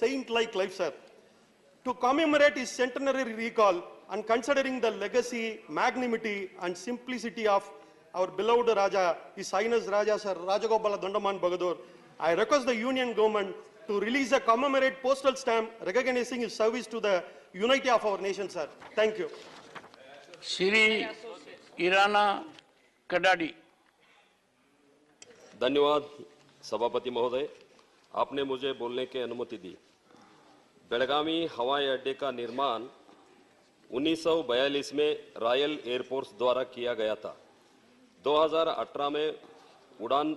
saint-like life, sir. To commemorate his centenary recall and considering the legacy, magnanimity, and simplicity of our beloved Raja, His Highness Raja Sir Rajagopala Dondaman Bagadur, I request the Union Government to release a commemorate postal stamp recognizing his service to the unity of our nation, sir. Thank you. Shri ईराना Kadadi. धन्यवाद सभापति महोदय, आपने मुझे बोलने की अनुमति दी। बेलगावी हवाई अड्डे का निर्माण 1942 में रॉयल एयरफोर्स द्वारा किया गया था। 2018 में उड़ान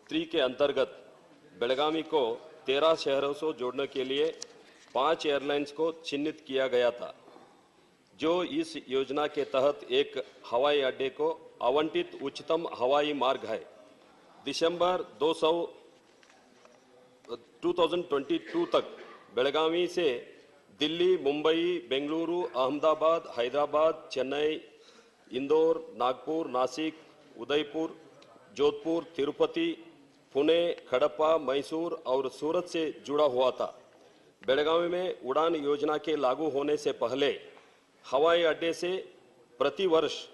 3 के अंतर्गत बेलगावी को 13 शहरों से जोड़ने के लिए 5 एयरलाइंस को चिन्हित किया गया था, जो इस योजना के तहत एक हवाई अड्डे को आवंटित उच्चतम हवाई मार्ग है। दिसंबर 2022 तक बेलगावी से दिल्ली, मुंबई, बेंगलुरु, अहमदाबाद, हैदराबाद, चेन्नई, इंदौर, नागपुर, नासिक, उदयपुर, जोधपुर, तिरुपति, पुणे, खड़प्पा, मैसूर और सूरत से जुड़ा हुआ था। बेलगावी में उड़ान योजना के लागू होने से पहले हवाई अड्डे से प्रति वर्ष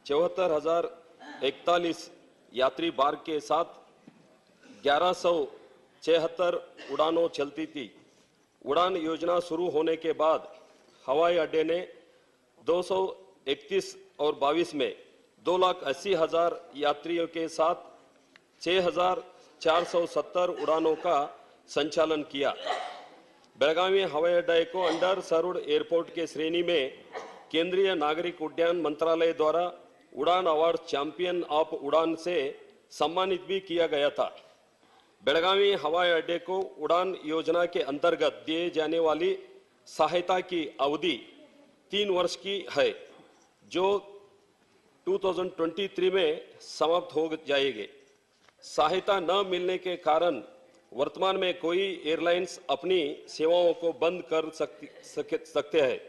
74,041 यात्री मार्ग के साथ 1176 उड़ानों चलती थी। उड़ान योजना शुरू होने के बाद हवाई अड्डे ने 231 और 22 में 2,80,000 यात्रियों के साथ 6,470 उड़ानों का संचालन किया। बेलगावी हवाई अड्डे को अंडर सर्व्ड एयरपोर्ट के श्रेणी में केंद्रीय नागरिक उड्डयन मंत्रालय द्वारा उड़ान अवार्ड चैंपियन ऑफ उड़ान से सम्मानित भी किया गया था। बेलगावी हवाई अड्डे को उड़ान योजना के अंतर्गत दिए जाने वाली सहायता की अवधि 3 वर्ष की है, जो 2023 में समाप्त हो जाएगी। सहायता न मिलने के कारण वर्तमान में कोई एयरलाइंस अपनी सेवाओं को बंद कर सकते हैं,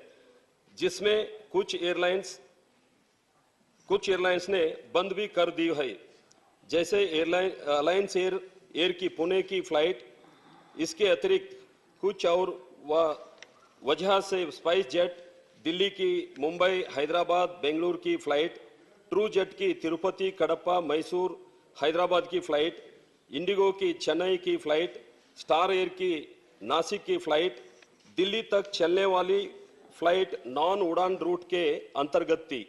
जिसमें कुछ एयरलाइंस ने बंद भी कर दी है, जैसे अलायंस एयर की पुणे की फ्लाइट। इसके अतिरिक्त कुछ और वजह से स्पाइस जेट दिल्ली की मुंबई, हैदराबाद, बेंगलुरु की फ्लाइट, ट्रू जेट की तिरुपति, कड़प्पा, मैसूर, हैदराबाद की फ्लाइट, इंडिगो की चेन्नई की फ्लाइट, स्टार एयर की नासिक की फ्लाइट, दिल्ली तक चलने वाली फ्लाइट नॉन उड़ान रूट के अंतर्गत थी।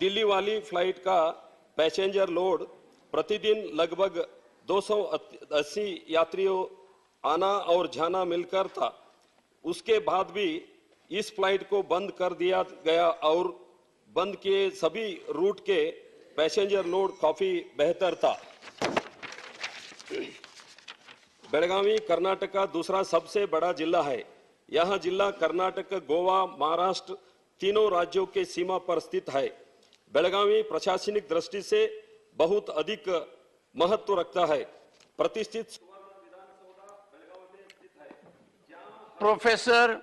दिल्ली वाली फ्लाइट का पैसेंजर लोड प्रतिदिन लगभग 280 यात्रियों आना और जाना मिलकर था। उसके बाद भी इस फ्लाइट को बंद कर दिया गया और बंद किए सभी रूट के पैसेंजर लोड काफी बेहतर था। बेलगावी कर्नाटक का दूसरा सबसे बड़ा जिला है। यह जिला कर्नाटक, गोवा, महाराष्ट्र तीनों राज्यों के सीमा पर स्थित है। बेलगावी प्रशासनिक दृष्टि से बहुत अधिक महत्व रखता है। प्रतिष्ठित प्रोफेसर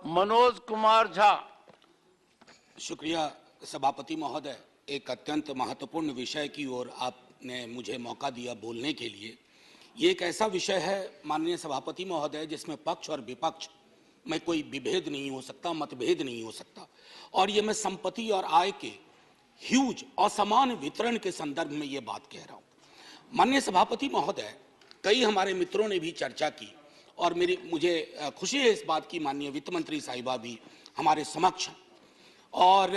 मनोज कुमार झा। शुक्रिया सभापति महोदय, एक अत्यंत महत्वपूर्ण विषय की ओर आपने मुझे मौका दिया बोलने के लिए। ये एक ऐसा विषय है माननीय सभापति महोदय जिसमें पक्ष और विपक्ष में कोई विभेद नहीं हो सकता, मतभेद नहीं हो सकता। और ये मैं संपत्ति और आय के ह्यूज असमान वितरण के संदर्भ में ये बात कह रहा हूँ। माननीय सभापति महोदय, कई हमारे मित्रों ने भी चर्चा की और मुझे खुशी है इस बात की माननीय वित्त मंत्री साहिबा भी हमारे समक्ष हैं। और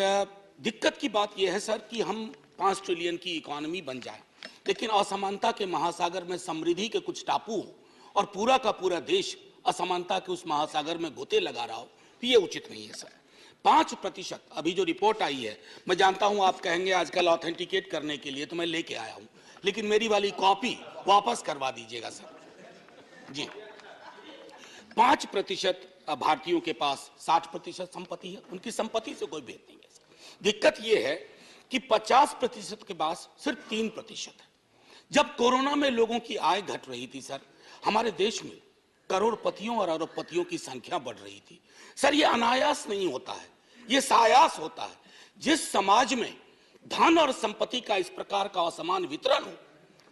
दिक्कत की बात यह है सर कि हम 5 ट्रिलियन की इकोनॉमी बन जाए, लेकिन असमानता के महासागर में समृद्धि के कुछ टापू हो और पूरा का पूरा देश असमानता के उस महासागर में गोते लगा रहा हो, तो ये उचित नहीं है सर। 5% अभी जो रिपोर्ट आई है, मैं जानता हूं आप कहेंगे आजकल ऑथेंटिकेट करने के लिए, तो मैं लेके आया हूं, लेकिन मेरी वाली कॉपी वापस करवा दीजिएगा सर जी। 5% भारतीयों के पास 60% संपत्ति है, उनकी संपत्ति से कोई भेद नहीं है। दिक्कत यह है कि 50% के पास सिर्फ 3% है। जब कोरोना में लोगों की आय घट रही थी सर, हमारे देश में करोड़पतियों और अरबपतियों की संख्या बढ़ रही थी। सर, ये अनायास नहीं होता है, ये सायास होता है। जिस समाज में धन और संपत्ति का इस प्रकार का असमान वितरण हो,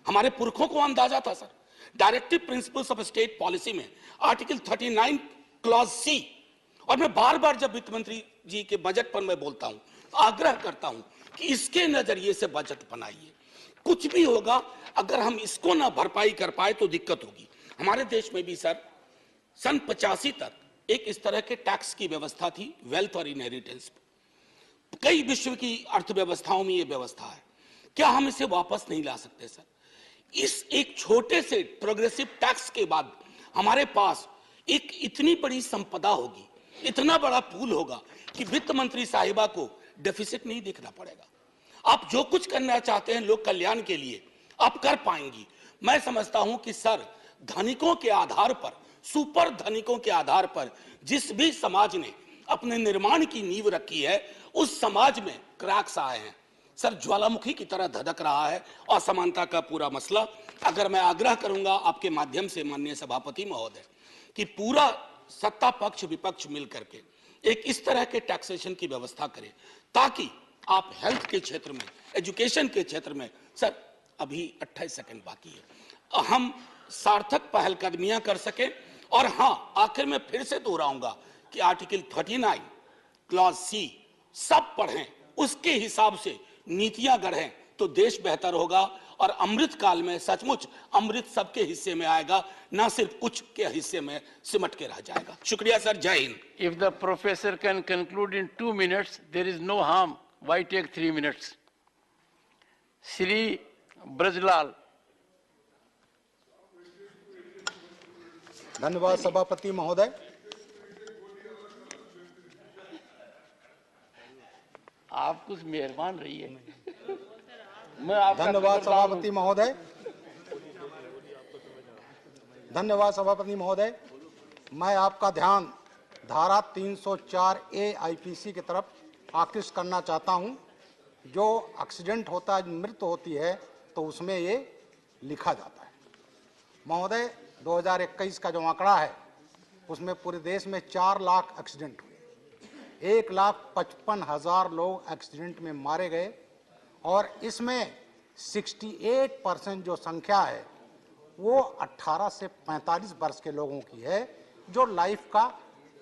हमारे पुरखों को अंदाजा था sir. Directive principles of state policy में आर्टिकल 39 क्लॉज सी, और मैं बार बार जब वित्त मंत्री जी के बजट पर मैं बोलता हूं, आग्रह करता हूं कि इसके नजरिए से बजट बनाइए। कुछ भी होगा, अगर हम इसको ना भरपाई कर पाए तो दिक्कत होगी। हमारे देश में भी सर सन 85 तक एक इस तरह के टैक्स की व्यवस्था थी, वेल्थ और इनहेरिटेंस। कई विश्व की अर्थव्यवस्थाओं में यह व्यवस्था है, क्या हम इसे वापस नहीं ला सकते सर? इस एक छोटे से प्रोग्रेसिव टैक्स के बाद हमारे पास एक इतनी बड़ी संपदा होगी, इतना बड़ा पूल होगा कि वित्त मंत्री साहिबा को डेफिसिट नहीं देखना पड़ेगा। आप जो कुछ करना चाहते हैं लोक कल्याण के लिए, आप कर पाएंगी। मैं समझता हूं कि सर, धनिकों के आधार पर, सुपर धनिकों के आधार पर जिस भी समाज ने अपने निर्माण की नींव रखी है, उस समाज में क्रैक्स आए हैं सर, ज्वालामुखी की तरह धधक रहा है असमानता का पूरा मसला। अगर मैं आग्रह करूंगा आपके माध्यम से माननीय सभापति महोदय कि पूरा सत्ता पक्ष विपक्ष मिलकर के एक इस तरह के टैक्सेशन की व्यवस्था करें, ताकि आप हेल्थ के क्षेत्र में, एजुकेशन के क्षेत्र में, सर अभी 28 सेकंड बाकी है, हम सार्थक पहलकदमियां कर सकें। और हां, आखिर में फिर से दोहराऊंगा कि आर्टिकल 39 क्लॉज सी सब पढ़ें, उसके हिसाब से नीतियां गढ़ें तो देश बेहतर होगा। और अमृत काल में सचमुच अमृत सबके हिस्से में आएगा, ना सिर्फ कुछ के हिस्से में सिमट के रह जाएगा। शुक्रिया सर, जय Hind. If the professor can conclude in 2 minutes, there is no harm. Why take 3 minutes? Shri Brajlal. धन्यवाद सभापति महोदय। आप कुछ मेहरबान रहिए। मैं आपका धन्यवाद शुक्रगुजार हूं। सभापति महोदय। धन्यवाद सभापति महोदय। मैं आपका ध्यान धारा 304 ए आईपीसी की तरफ आकृष्ट करना चाहता हूं। जो एक्सीडेंट होता है, मृत्यु होती है, तो उसमें ये लिखा जाता है। महोदय, 2021 का जो आंकड़ा है, उसमें पूरे देश में 4 लाख एक्सीडेंट हुए, 1,55,000 लोग एक्सीडेंट में मारे गए, और इसमें 68% जो संख्या है वो 18 से 45 वर्ष के लोगों की है, जो लाइफ का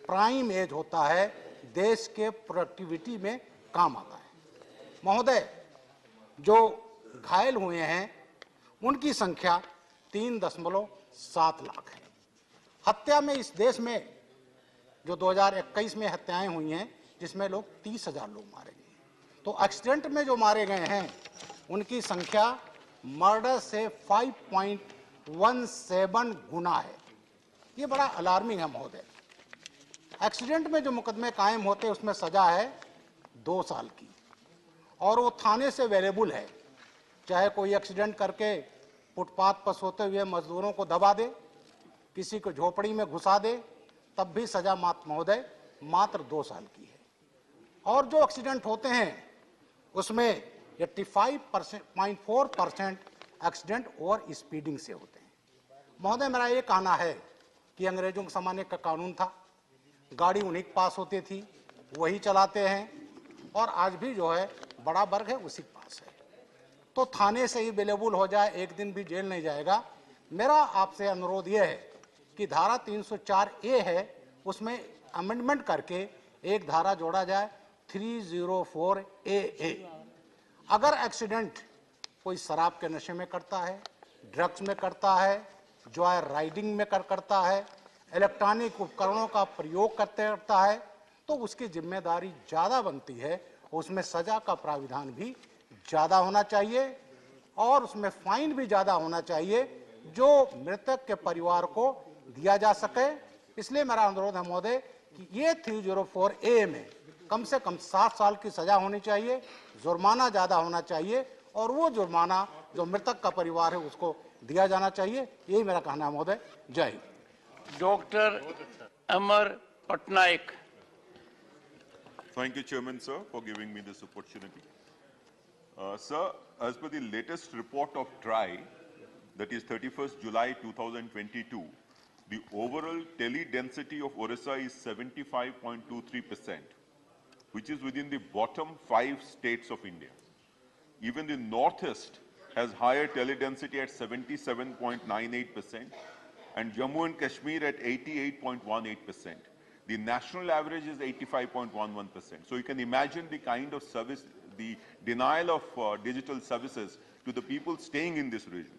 प्राइम एज होता है, देश के प्रोडक्टिविटी में काम आता है। महोदय, जो घायल हुए हैं उनकी संख्या 3.7 लाख है। हत्या में इस देश में जो 2021 में हत्याएं हुई हैं, जिसमें लोग 30,000 लोग मारे गए, तो एक्सीडेंट में जो मारे गए हैं उनकी संख्या मर्डर से 5.17 गुना है। ये बड़ा अलार्मिंग है महोदय। एक्सीडेंट में जो मुकदमे कायम होते हैं उसमें सजा है 2 साल की, और वो थाने से अवेलेबल है। चाहे कोई एक्सीडेंट करके फुटपाथ पर सोते हुए मजदूरों को दबा दे, किसी को झोपड़ी में घुसा दे, तब भी सजा महोदय मात्र 2 साल की है। और जो एक्सीडेंट होते हैं उसमें 85.4% एक्सीडेंट ओवर स्पीडिंग से होते हैं। महोदय, मेरा ये कहना है कि अंग्रेजों के ज़माने का कानून था, गाड़ी उन्हीं के पास होती थी, वही चलाते हैं, और आज भी जो है बड़ा वर्ग है उसी के पास है, तो थाने से ही अवेलेबल हो जाए, एक दिन भी जेल नहीं जाएगा। मेरा आपसे अनुरोध ये है कि धारा 304 ए है, उसमें अमेंडमेंट करके एक धारा जोड़ा जाए 304 ए। अगर एक्सीडेंट कोई शराब के नशे में करता है, ड्रग्स में करता है, जॉय राइडिंग में करता है, इलेक्ट्रॉनिक उपकरणों का प्रयोग करता है, तो उसकी जिम्मेदारी ज़्यादा बनती है, उसमें सजा का प्राविधान भी ज़्यादा होना चाहिए, और उसमें फाइन भी ज़्यादा होना चाहिए, जो मृतक के परिवार को दिया जा सके। इसलिए मेरा अनुरोध है महोदय कि ये 304 ए में कम से कम 7 साल की सजा होनी चाहिए, जुर्माना ज़्यादा होना चाहिए, और वो जुर्माना जो मृतक का परिवार है उसको दिया जाना चाहिए। यही मेरा कहना है महोदय। जय Hind. Doctor Amar Patnaik. Thank you, Chairman, sir, for giving me this opportunity. Sir, as per the latest report of TRI, that is 31st July 2022, the overall tele density of Orissa is 75.23%, which is within the bottom 5 states of India. Even the Northeast has higher tele-density at 77.98% and Jammu and Kashmir at 88.18%. The national average is 85.11%. So you can imagine the kind of service, the denial of digital services to the people staying in this region.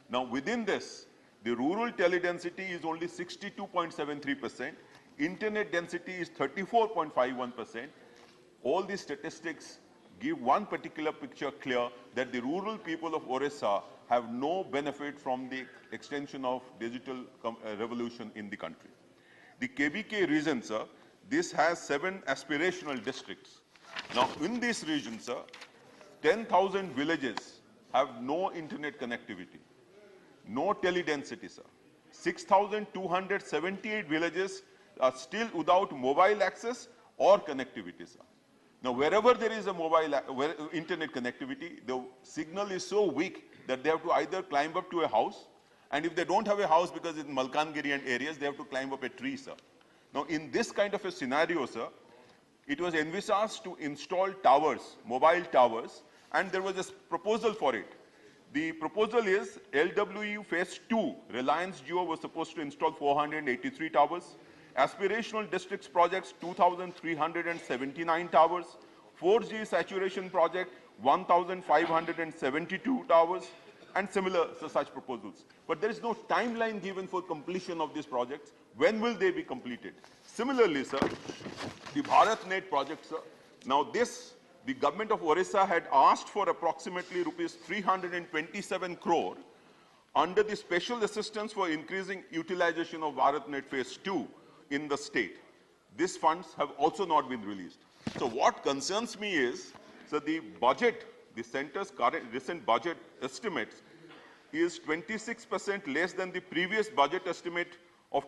Now within this, the rural tele-density is only 62.73%, internet density is 34.51%. All these statistics give one particular picture clear that the rural people of Orissa have no benefit from the extension of digital revolution in the country. The KBK region, sir, this has 7 aspirational districts. Now, in this region, sir, 10,000 villages have no internet connectivity, no tele-density, sir. 6,278 villages are still without mobile access or connectivity, sir. Now, wherever there is a internet connectivity, the signal is so weak that they have to either climb up to a house, and if they don't have a house because it's in Malkangiri and areas, they have to climb up a tree, sir. Now, in this kind of a scenario, sir, it was envisaged to install towers, mobile towers, and there was a proposal for it. The proposal is LWU Phase 2, Reliance Jio was supposed to install 483 towers. Aspirational districts projects, 2,379 towers. 4G saturation project, 1,572 towers, and similar such proposals. But there is no timeline given for completion of these projects. When will they be completed? Similarly, sir, the BharatNet project, sir. Now this, the government of Orissa had asked for approximately rupees 327 crore under the special assistance for increasing utilization of BharatNet Phase 2 in the state. These funds have also not been released. So what concerns me is, so the budget, the center's current recent budget estimates is 26% less than the previous budget estimate of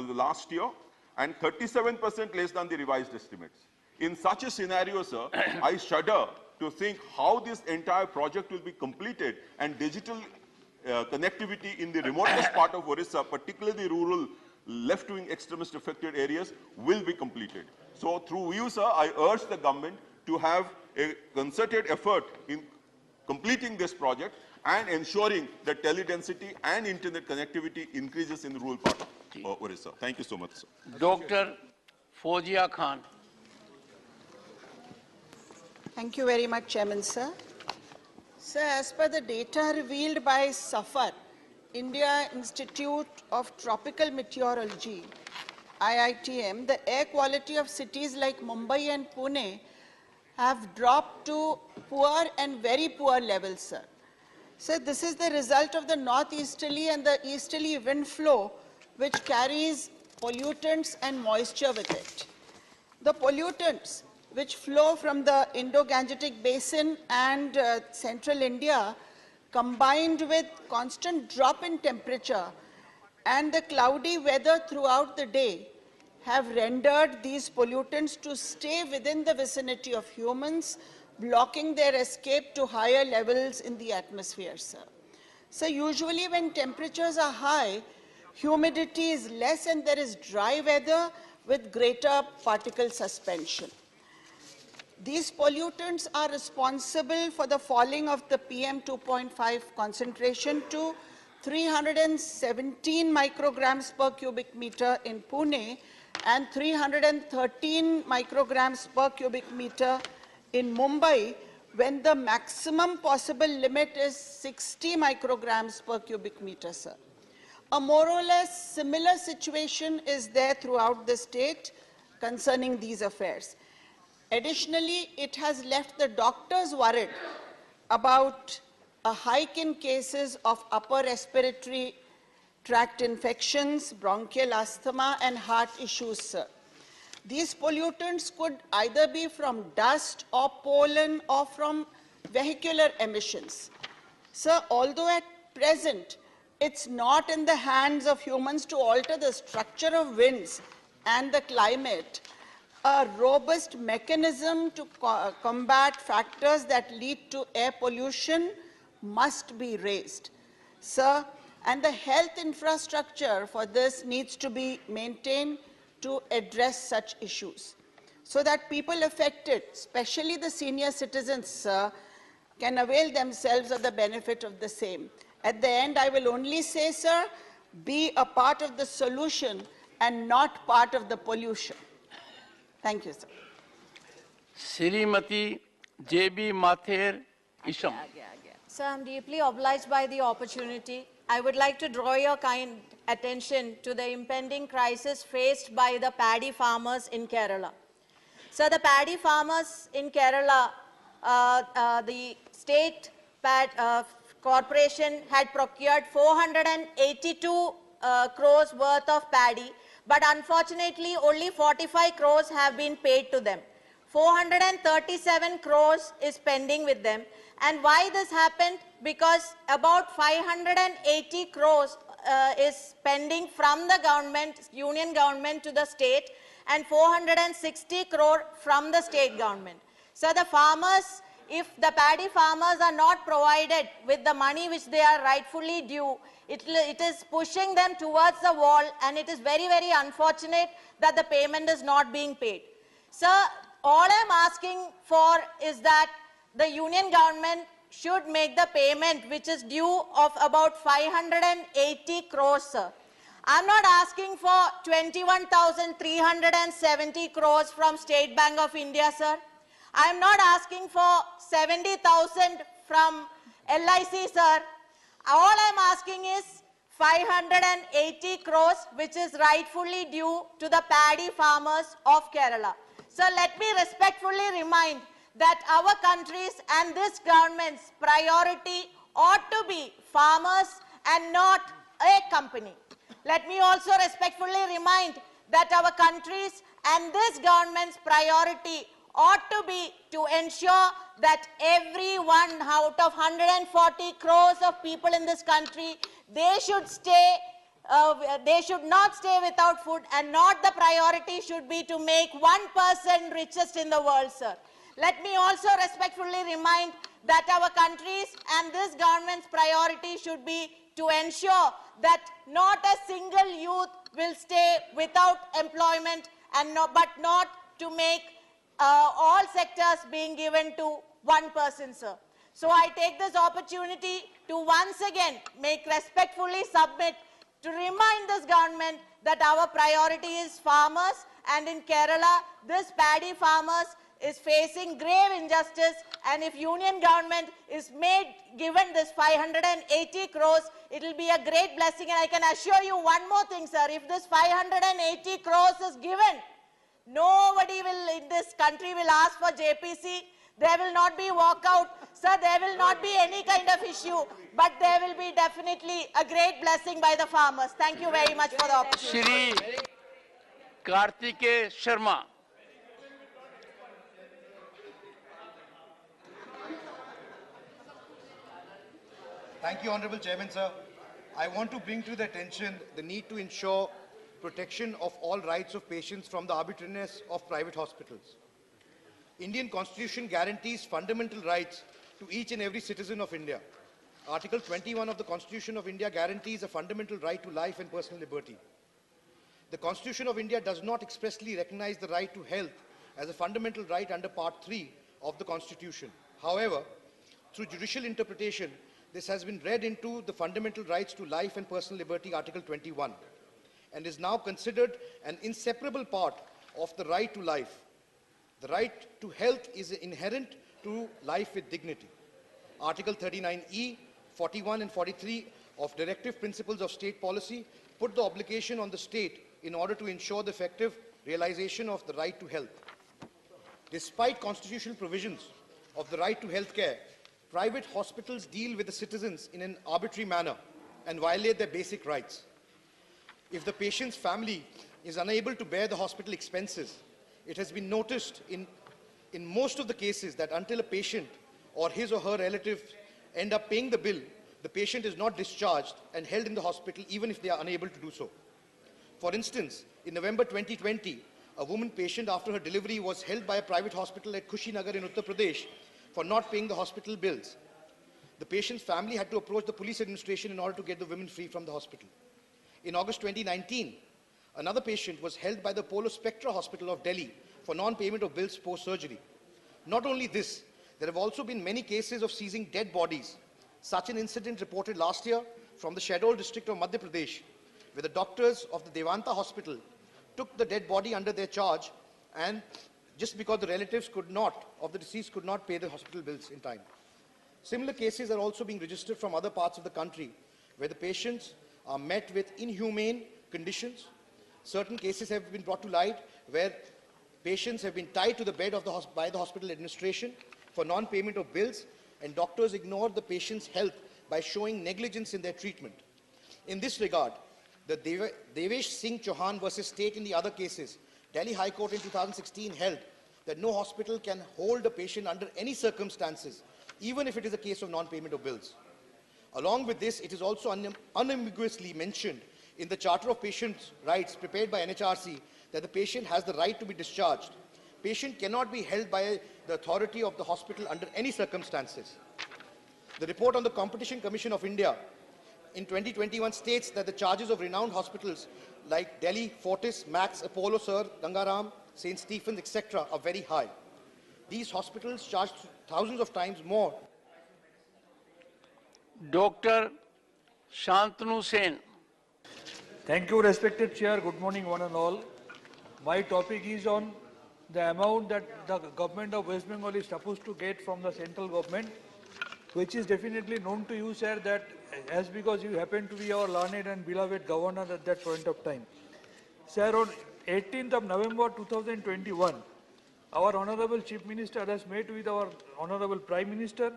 last year and 37% less than the revised estimates. In such a scenario, sir, I shudder to think how this entire project will be completed and digital connectivity in the remotest part of Orissa, particularly the rural left-wing extremist affected areas, will be completed. So through you, sir, I urge the government to have a concerted effort in completing this project and ensuring that tele-density and internet connectivity increases in the rural part of Orissa. Thank you so much, sir. Dr. Fozia Khan. Thank you very much, Chairman, sir. Sir, as per the data revealed by Sabha, India Institute of Tropical Meteorology, IITM, the air quality of cities like Mumbai and Pune have dropped to poor and very poor levels, sir. So this is the result of the northeasterly and the easterly wind flow, which carries pollutants and moisture with it. The pollutants which flow from the Indo-Gangetic Basin and central India, combined with constant drop in temperature and the cloudy weather throughout the day, have rendered these pollutants to stay within the vicinity of humans, blocking their escape to higher levels in the atmosphere, sir. So usually when temperatures are high, humidity is less and there is dry weather with greater particle suspension. These pollutants are responsible for the falling of the PM 2.5 concentration to 317 micrograms per cubic meter in Pune and 313 micrograms per cubic meter in Mumbai, when the maximum possible limit is 60 micrograms per cubic meter, sir. A more or less similar situation is there throughout the state concerning these affairs. Additionally, it has left the doctors worried about a hike in cases of upper respiratory tract infections, bronchial asthma, and heart issues, sir. These pollutants could either be from dust or pollen or from vehicular emissions. Sir, although at present it's not in the hands of humans to alter the structure of winds and the climate, a robust mechanism to combat factors that lead to air pollution must be raised, sir, and the health infrastructure for this needs to be maintained to address such issues, so that people affected, especially the senior citizens, sir, can avail themselves of the benefit of the same. At the end, I will only say, sir, be a part of the solution and not part of the pollution. Thank you, sir. Srimati J.B. Mathur Isham. Sir, I'm deeply obliged by the opportunity. I would like to draw your kind attention to the impending crisis faced by the paddy farmers in Kerala. So the paddy farmers in Kerala, the state corporation had procured 482 crores worth of paddy, but unfortunately only 45 crores have been paid to them. 437 crores is pending with them. And why this happened? Because about 580 crores is pending from the government, union government to the state, and 460 crore from the state government. So the farmers, if the paddy farmers are not provided with the money which they are rightfully due, it is pushing them towards the wall, and it is very, very unfortunate that the payment is not being paid. So all I'm asking for is that the union government should make the payment which is due of about 580 crores, sir. I'm not asking for 21,370 crores from State Bank of India, sir. I'm not asking for 70,000 from LIC, sir. All I'm asking is 580 crores, which is rightfully due to the paddy farmers of Kerala. So let me respectfully remind that our country's and this government's priority ought to be farmers and not a company. Let me also respectfully remind that our country's and this government's priority ought to be to ensure that every one out of 140 crores of people in this country, they should not stay without food, and not the priority should be to make 1% richest in the world, sir. Let me also respectfully remind that our country's and this government's priority should be to ensure that not a single youth will stay without employment, and but not to make all sectors being given to one person, sir. So I take this opportunity to once again respectfully submit to remind this government that our priority is farmers, and in Kerala, this paddy farmers is facing grave injustice, and if union government is given this 580 crores, it will be a great blessing. And I can assure you one more thing, sir, if this 580 crores is given, nobody in this country will ask for JPC. There will not be walkout, sir, there will not be any kind of issue, but there will be definitely a great blessing by the farmers. Thank you very much for the opportunity. Shri Kartike Sharma. Thank you, Honorable Chairman, sir. I want to bring to the attention the need to ensure protection of all rights of patients from the arbitrariness of private hospitals. Indian Constitution guarantees fundamental rights to each and every citizen of India. Article 21 of the Constitution of India guarantees a fundamental right to life and personal liberty. The Constitution of India does not expressly recognize the right to health as a fundamental right under Part 3 of the Constitution. However, through judicial interpretation, this has been read into the fundamental rights to life and personal liberty, Article 21, and is now considered an inseparable part of the right to life. The right to health is inherent to life with dignity. Article 39E, 41 and 43 of Directive Principles of State Policy put the obligation on the state in order to ensure the effective realization of the right to health. Despite constitutional provisions of the right to health care, private hospitals deal with the citizens in an arbitrary manner and violate their basic rights. If the patient's family is unable to bear the hospital expenses, it has been noticed in most of the cases that until a patient or his or her relatives end up paying the bill, the patient is not discharged and held in the hospital even if they are unable to do so. For instance, in November 2020, a woman patient after her delivery was held by a private hospital at Kushinagar in Uttar Pradesh for not paying the hospital bills. The patient's family had to approach the police administration in order to get the women free from the hospital. In August 2019, another patient was held by the Polo Spectra Hospital of Delhi for non-payment of bills post-surgery. Not only this, There have also been many cases of seizing dead bodies. Such an incident reported last year from the Shahdol district of Madhya Pradesh, where the doctors of the Devanta hospital took the dead body under their charge, and just because the relatives of the deceased could not pay the hospital bills in time. Similar cases are also being registered from other parts of the country, where the patients are met with inhumane conditions. Certain cases have been brought to light where patients have been tied to the bed by the hospital administration for non-payment of bills, and doctors ignored the patient's health by showing negligence in their treatment. In this regard, the Devesh Singh Chauhan versus State in the other cases, Delhi High Court in 2016 held that no hospital can hold a patient under any circumstances, even if it is a case of non-payment of bills. Along with this, it is also unambiguously mentioned in the Charter of Patients' Rights prepared by NHRC that the patient has the right to be discharged. Patient cannot be held by the authority of the hospital under any circumstances. The report on the Competition Commission of India in 2021 states that the charges of renowned hospitals like Delhi, Fortis, Max, Apollo, Sir, Gangaram, St. Stephen's, etc. are very high. These hospitals charge thousands of times more. Dr. Shantanu Sen. Thank you, respected Chair. Good morning, one and all. My topic is on the amount that the government of West Bengal is supposed to get from the central government, which is definitely known to you, sir, that as because you happen to be our learned and beloved governor at that point of time. Sir, on 18th of November 2021, our Honorable Chief Minister has met with our Honorable Prime Minister,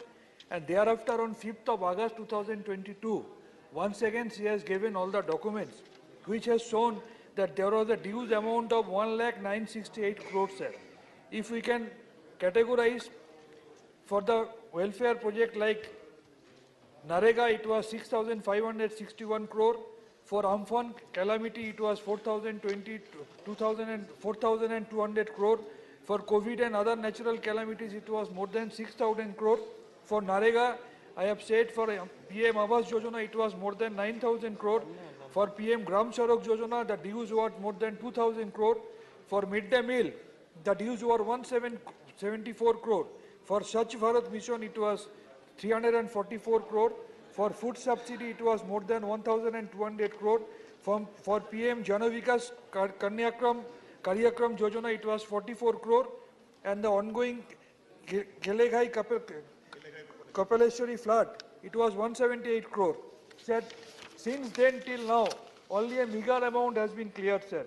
and thereafter on 5th of August 2022, once again she has given all the documents, which has shown that there was a dues amount of 1,968 crores, sir. If we can categorize for the welfare project like Narega, it was 6,561 crore. For Amphan calamity, it was 4,200 crore. For COVID and other natural calamities, it was more than 6,000 crore. For Narega, I have said for PM Awas Yojana, it was more than 9,000 crore. For PM Gram Sadak Yojana, the dues were more than 2,000 crore. For midday meal, the dues were 174 crore. For Swachh Bharat Mission, it was 344 crore. For food subsidy, it was more than 1,200 crore. For PM Janavikas Karyakram Yojana, it was 44 crore. And the ongoing Geleghai Kapaleshwari flood, it was 178 crore. Said, since then till now, only a meager amount has been cleared, sir.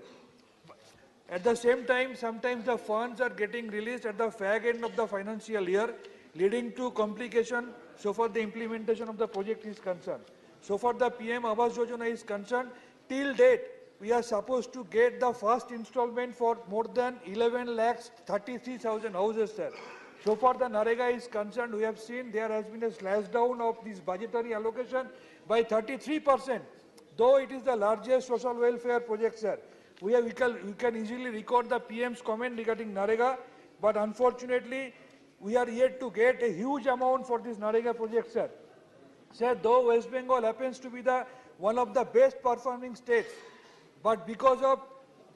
At the same time, sometimes the funds are getting released at the fag end of the financial year, leading to complication so far the implementation of the project is concerned. So far the PM Awas Yojana is concerned, till date, we are supposed to get the first installment for more than 11,33,000 houses, sir. So far the Narega is concerned, we have seen there has been a slash down of this budgetary allocation by 33%, though it is the largest social welfare project, sir. We can easily record the PM's comment regarding Narega, but unfortunately, we are yet to get a huge amount for this Narega project, sir. Sir, though West Bengal happens to be one of the best performing states, but because of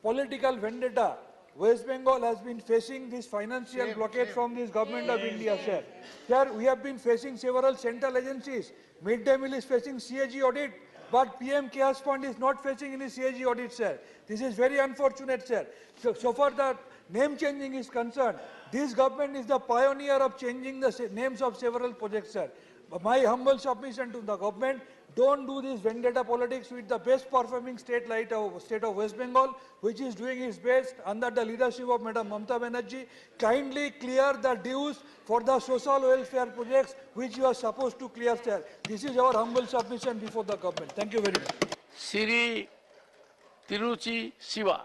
political vendetta, West Bengal has been facing this financial blockade from this government of India, sir. Sir, we have been facing several central agencies. Midday meal is facing CAG audit, but PM Chaos Fund is not facing any CAG audit, sir. This is very unfortunate, sir. So far the name changing is concerned, this government is the pioneer of changing the names of several projects, sir. My humble submission to the government, don't do this vendetta politics with the best performing state like state of West Bengal, which is doing its best under the leadership of Madam Mamata Banerjee. Kindly clear the dues for the social welfare projects which you are supposed to clear, sir. This is our humble submission before the government. Thank you very much. Siri Tiruchi Siva.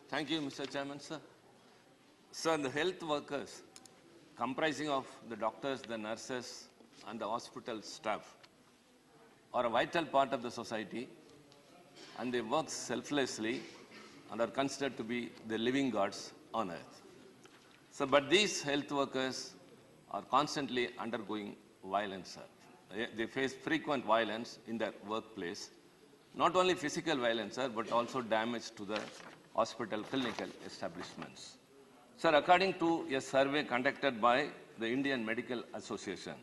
Thank you, Mr. Chairman, sir. Sir, the health workers, comprising of the doctors, the nurses, and the hospital staff, are a vital part of the society, and they work selflessly and are considered to be the living gods on earth. So, but these health workers are constantly undergoing violence, sir. They face frequent violence in their workplace, not only physical violence, sir, but also damage to the hospital clinical establishments. Sir, according to a survey conducted by the Indian Medical Association,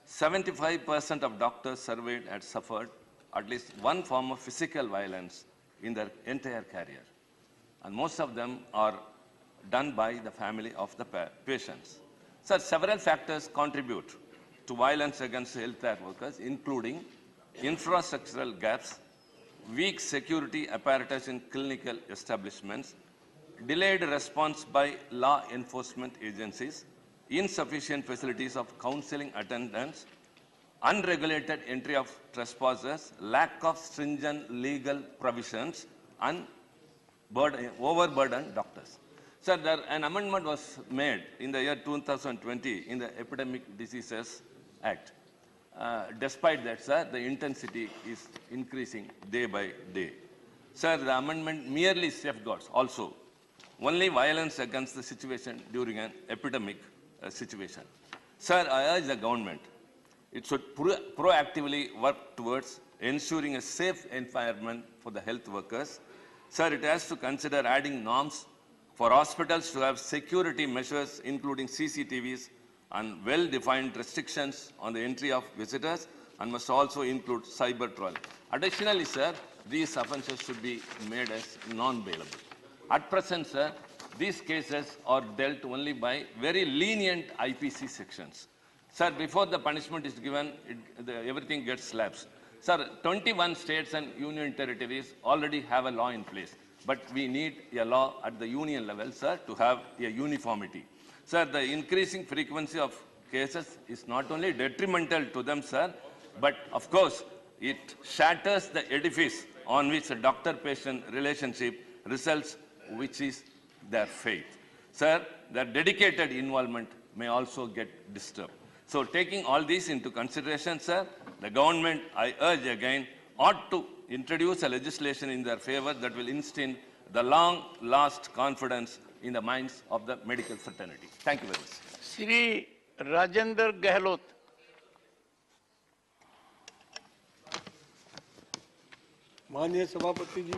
75% of doctors surveyed had suffered at least one form of physical violence in their entire career. And most of them are done by the family of the patients. Sir, several factors contribute to violence against healthcare workers, including infrastructural gaps, weak security apparatus in clinical establishments, delayed response by law enforcement agencies, insufficient facilities of counseling attendance, unregulated entry of trespassers, lack of stringent legal provisions, and overburdened doctors. Sir, an amendment was made in the year 2020 in the Epidemic Diseases Act. Despite that, sir, the intensity is increasing day by day. Sir, the amendment merely safeguards also only violence against the situation during an epidemic situation. Sir, I urge the government, it should proactively work towards ensuring a safe environment for the health workers. Sir, it has to consider adding norms for hospitals to have security measures, including CCTVs and well-defined restrictions on the entry of visitors, and must also include cyber trolling. Additionally, sir, these offences should be made as non-bailable. At present, sir, these cases are dealt only by very lenient IPC sections. Sir, before the punishment is given, everything gets lapsed. Sir, 21 states and union territories already have a law in place, but we need a law at the union level, sir, to have a uniformity. Sir, the increasing frequency of cases is not only detrimental to them, sir, but of course, it shatters the edifice on which a doctor-patient relationship results, which is their faith. Sir, their dedicated involvement may also get disturbed. So taking all these into consideration, sir, the government, I urge again, ought to introduce a legislation in their favor that will instill the long-lost confidence in the minds of the medical fraternity. Thank you very much. Shri Rajendra Gehlot. माननीय सभापति जी,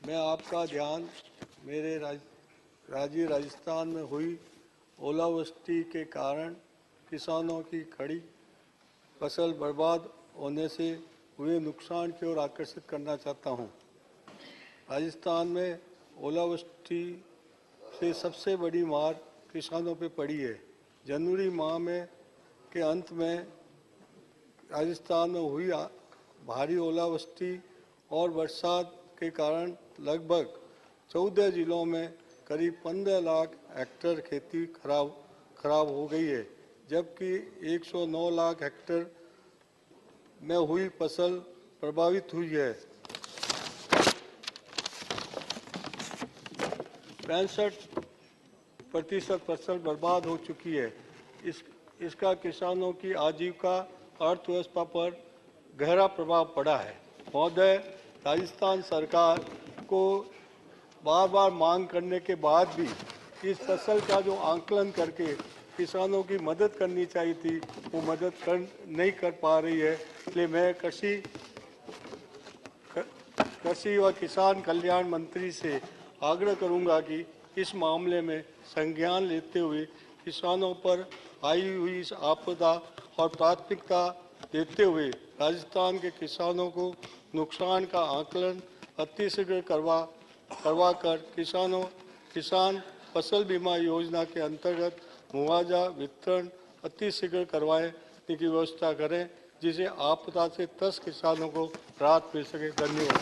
मैं आपका ध्यान मेरे राज्य राजस्थान में हुई ओलावृष्टि के कारण किसानों की खड़ी फसल बर्बाद होने से हुए नुकसान की ओर आकर्षित करना चाहता हूं। राजस्थान में ओलावृष्टि से सबसे बड़ी मार किसानों पे पड़ी है। जनवरी माह के अंत में राजस्थान में हुई भारी ओलावृष्टि और बरसात के कारण लगभग 14 जिलों में करीब 15 लाख हेक्टेयर खेती खराब हो गई है, जबकि 109 लाख हेक्टेयर में हुई फसल प्रभावित हुई है। 65% फसल बर्बाद हो चुकी है। इसका किसानों की आजीविका अर्थव्यवस्था पर गहरा प्रभाव पड़ा है। महोदय, राजस्थान सरकार को बार-बार मांग करने के बाद भी इस फसल का जो आंकलन करके किसानों की मदद करनी चाहिए थी, वो मदद नहीं कर पा रही है। इसलिए मैं कृषि व किसान कल्याण मंत्री से आग्रह करूंगा कि इस मामले में संज्ञान लेते हुए किसानों पर आई हुई इस आपदा और प्राथमिकता देते हुए राजस्थान के किसानों को नुकसान का आकलन अतिशीघ्र करवा कर किसान फसल बीमा योजना के अंतर्गत मुआवजा वितरण अतिशीघ्र करवाने की व्यवस्था करें, जिसे आपदा से त्रस्त किसानों को राहत मिल सके। धन्यवाद।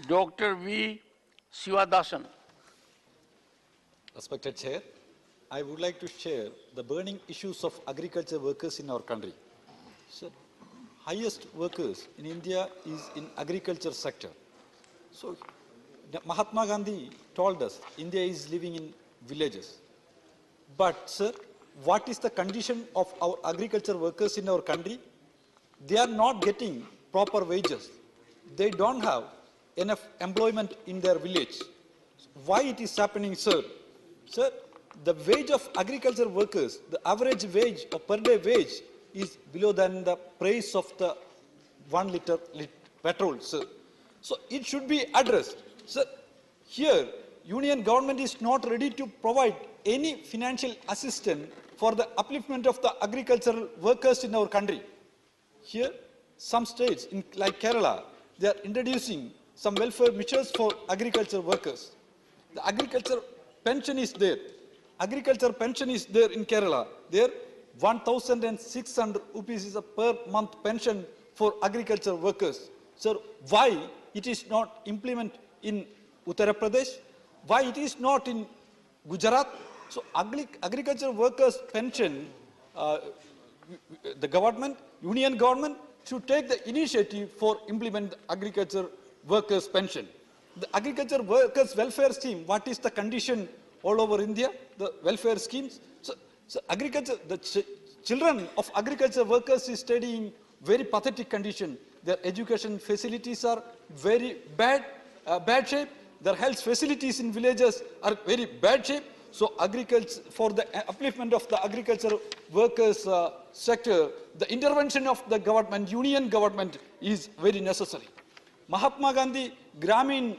Dr. V. Sivadasan. Respected Chair, I would like to share the burning issues of agriculture workers in our country. So, highest workers in India is in agriculture sector. So, Mahatma Gandhi told us India is living in villages. But, sir, what is the condition of our agriculture workers in our country? They are not getting proper wages. They don't have enough employment in their village. Why it is happening, sir? Sir, the wage of agriculture workers, the average wage or per day wage is below than the price of the 1 liter petrol, sir. So it should be addressed. Sir, here Union government is not ready to provide any financial assistance for the upliftment of the agricultural workers in our country. Here, some states, like Kerala, they are introducing some welfare measures for agriculture workers. The agriculture pension is there. Agriculture pension is there in Kerala. There, 1,600 rupees is a per month pension for agriculture workers. So why it is not implemented in Uttar Pradesh? Why it is not in Gujarat? So agriculture workers pension, the government, union government should take the initiative for implement agriculture workers pension. The agriculture workers welfare scheme, what is the condition all over India, the welfare schemes? So agriculture, children of agriculture workers is studying very pathetic condition. Their education facilities are very bad shape. Their health facilities in villages are very bad shape. So agriculture, for the upliftment of the agriculture workers sector, the intervention of the government, union government is very necessary. Mahatma Gandhi Gramin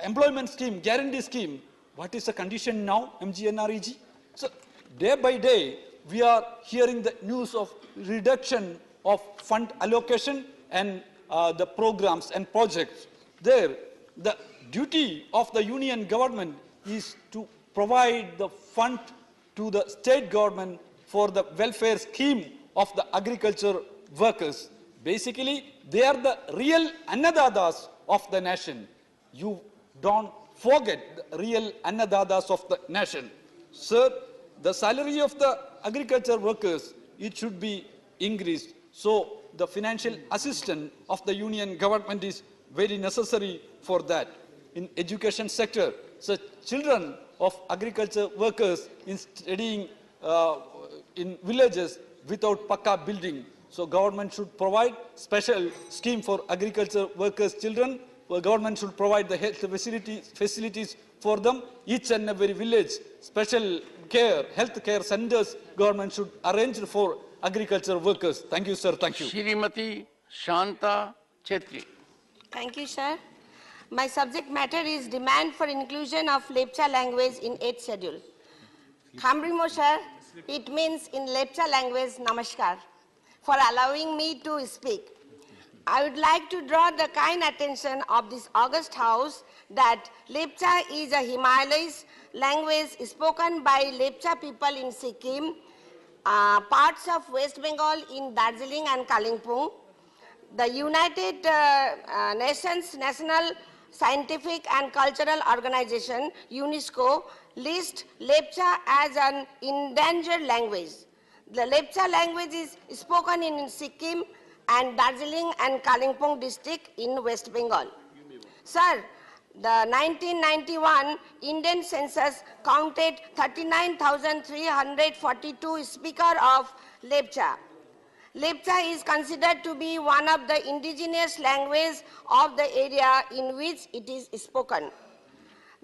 employment scheme, guarantee scheme, what is the condition now, MGNREG? So day by day, we are hearing the news of reduction of fund allocation and the programs and projects. There, the duty of the union government is to provide the fund to the state government for the welfare scheme of the agriculture workers. Basically, they are the real annadatas of the nation. You don't forget the real annadatas of the nation. Sir, the salary of the agriculture workers, it should be increased. So the financial assistance of the union government is very necessary for that. In education sector, so children of agriculture workers in studying in villages without pakka building. So government should provide special scheme for agriculture workers' children. Government should provide the health facilities for them. Each and every village, special care, health care centers, government should arrange for agriculture workers. Thank you, sir. Thank you. Shrimati Shanta Chetri. Thank you, sir. My subject matter is demand for inclusion of Lepcha language in 8th schedule. Khambrimo, sir, it means in Lepcha language, namaskar, for allowing me to speak. I would like to draw the kind attention of this august house that Lepcha is a Himalayas language spoken by Lepcha people in Sikkim, parts of West Bengal in Darjeeling and Kalimpong. The United Nations National Scientific and Cultural Organization, UNESCO, lists Lepcha as an endangered language. The Lepcha language is spoken in Sikkim and Darjeeling and Kalimpong district in West Bengal. Sir, the 1991 Indian census counted 39,342 speakers of Lepcha. Lepcha is considered to be one of the indigenous languages of the area in which it is spoken.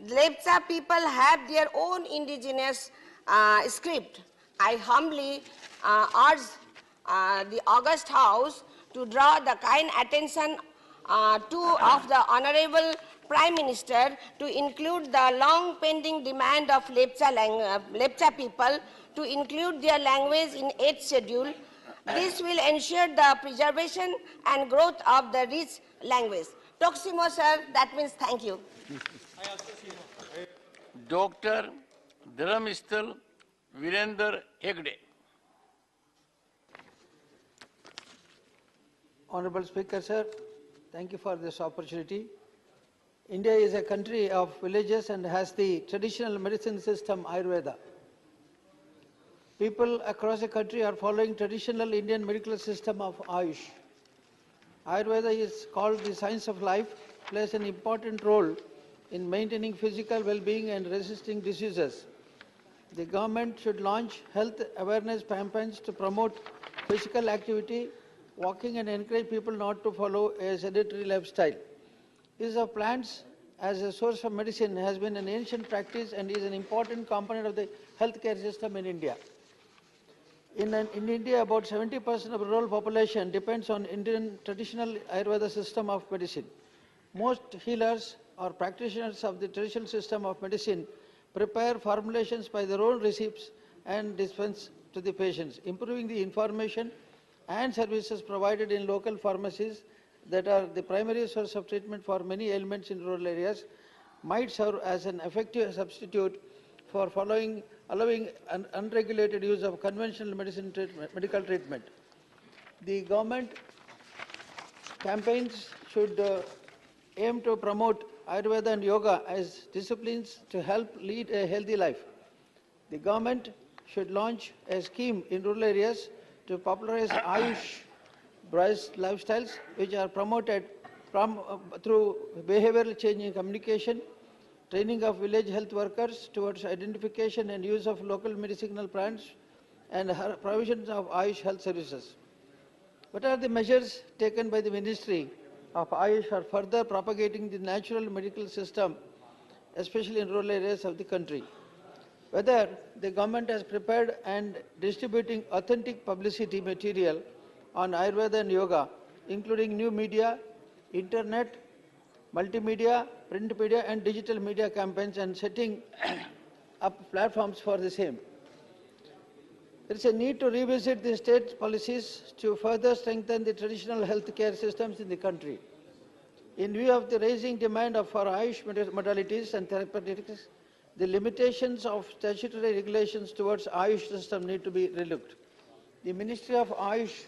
Lepcha people have their own indigenous script. I humbly urge the august house to draw the kind attention of the Honorable Prime Minister to include the long pending demand of Lepcha people to include their language in 8th schedule. This will ensure the preservation and growth of the rich language. Toksimo, sir, that means thank you. Dr. Dharamistal Virender Hegde. Honorable Speaker, sir, thank you for this opportunity. India is a country of villages and has the traditional medicine system Ayurveda. People across the country are following traditional Indian medical system of Ayush. Ayurveda is called the science of life, plays an important role in maintaining physical well-being and resisting diseases. The government should launch health awareness campaigns to promote physical activity, walking, and encourage people not to follow a sedentary lifestyle. Use of plants as a source of medicine has been an ancient practice and is an important component of the healthcare system in India. In India, about 70% of the rural population depends on Indian traditional Ayurveda system of medicine. Most healers or practitioners of the traditional system of medicine prepare formulations by their own receipts and dispense to the patients, improving the information and services provided in local pharmacies that are the primary source of treatment for many ailments in rural areas might serve as an effective substitute for allowing unregulated use of conventional medical treatment. The government campaigns should aim to promote Ayurveda and Yoga as disciplines to help lead a healthy life. The government should launch a scheme in rural areas to popularize Ayush-based lifestyles, which are promoted through behavioral change in communication, training of village health workers towards identification and use of local medicinal plants, and provisions of Ayush health services. What are the measures taken by the Ministry of Ayush for further propagating the natural medical system, especially in rural areas of the country? Whether the government has prepared and distributing authentic publicity material on Ayurveda and Yoga, including new media, internet, multimedia, print media and digital media campaigns, and setting up platforms for the same. There is a need to revisit the state policies to further strengthen the traditional healthcare systems in the country. In view of the rising demand for Ayush modalities and therapeutics, the limitations of statutory regulations towards Ayush system need to be relooked. The Ministry of Ayush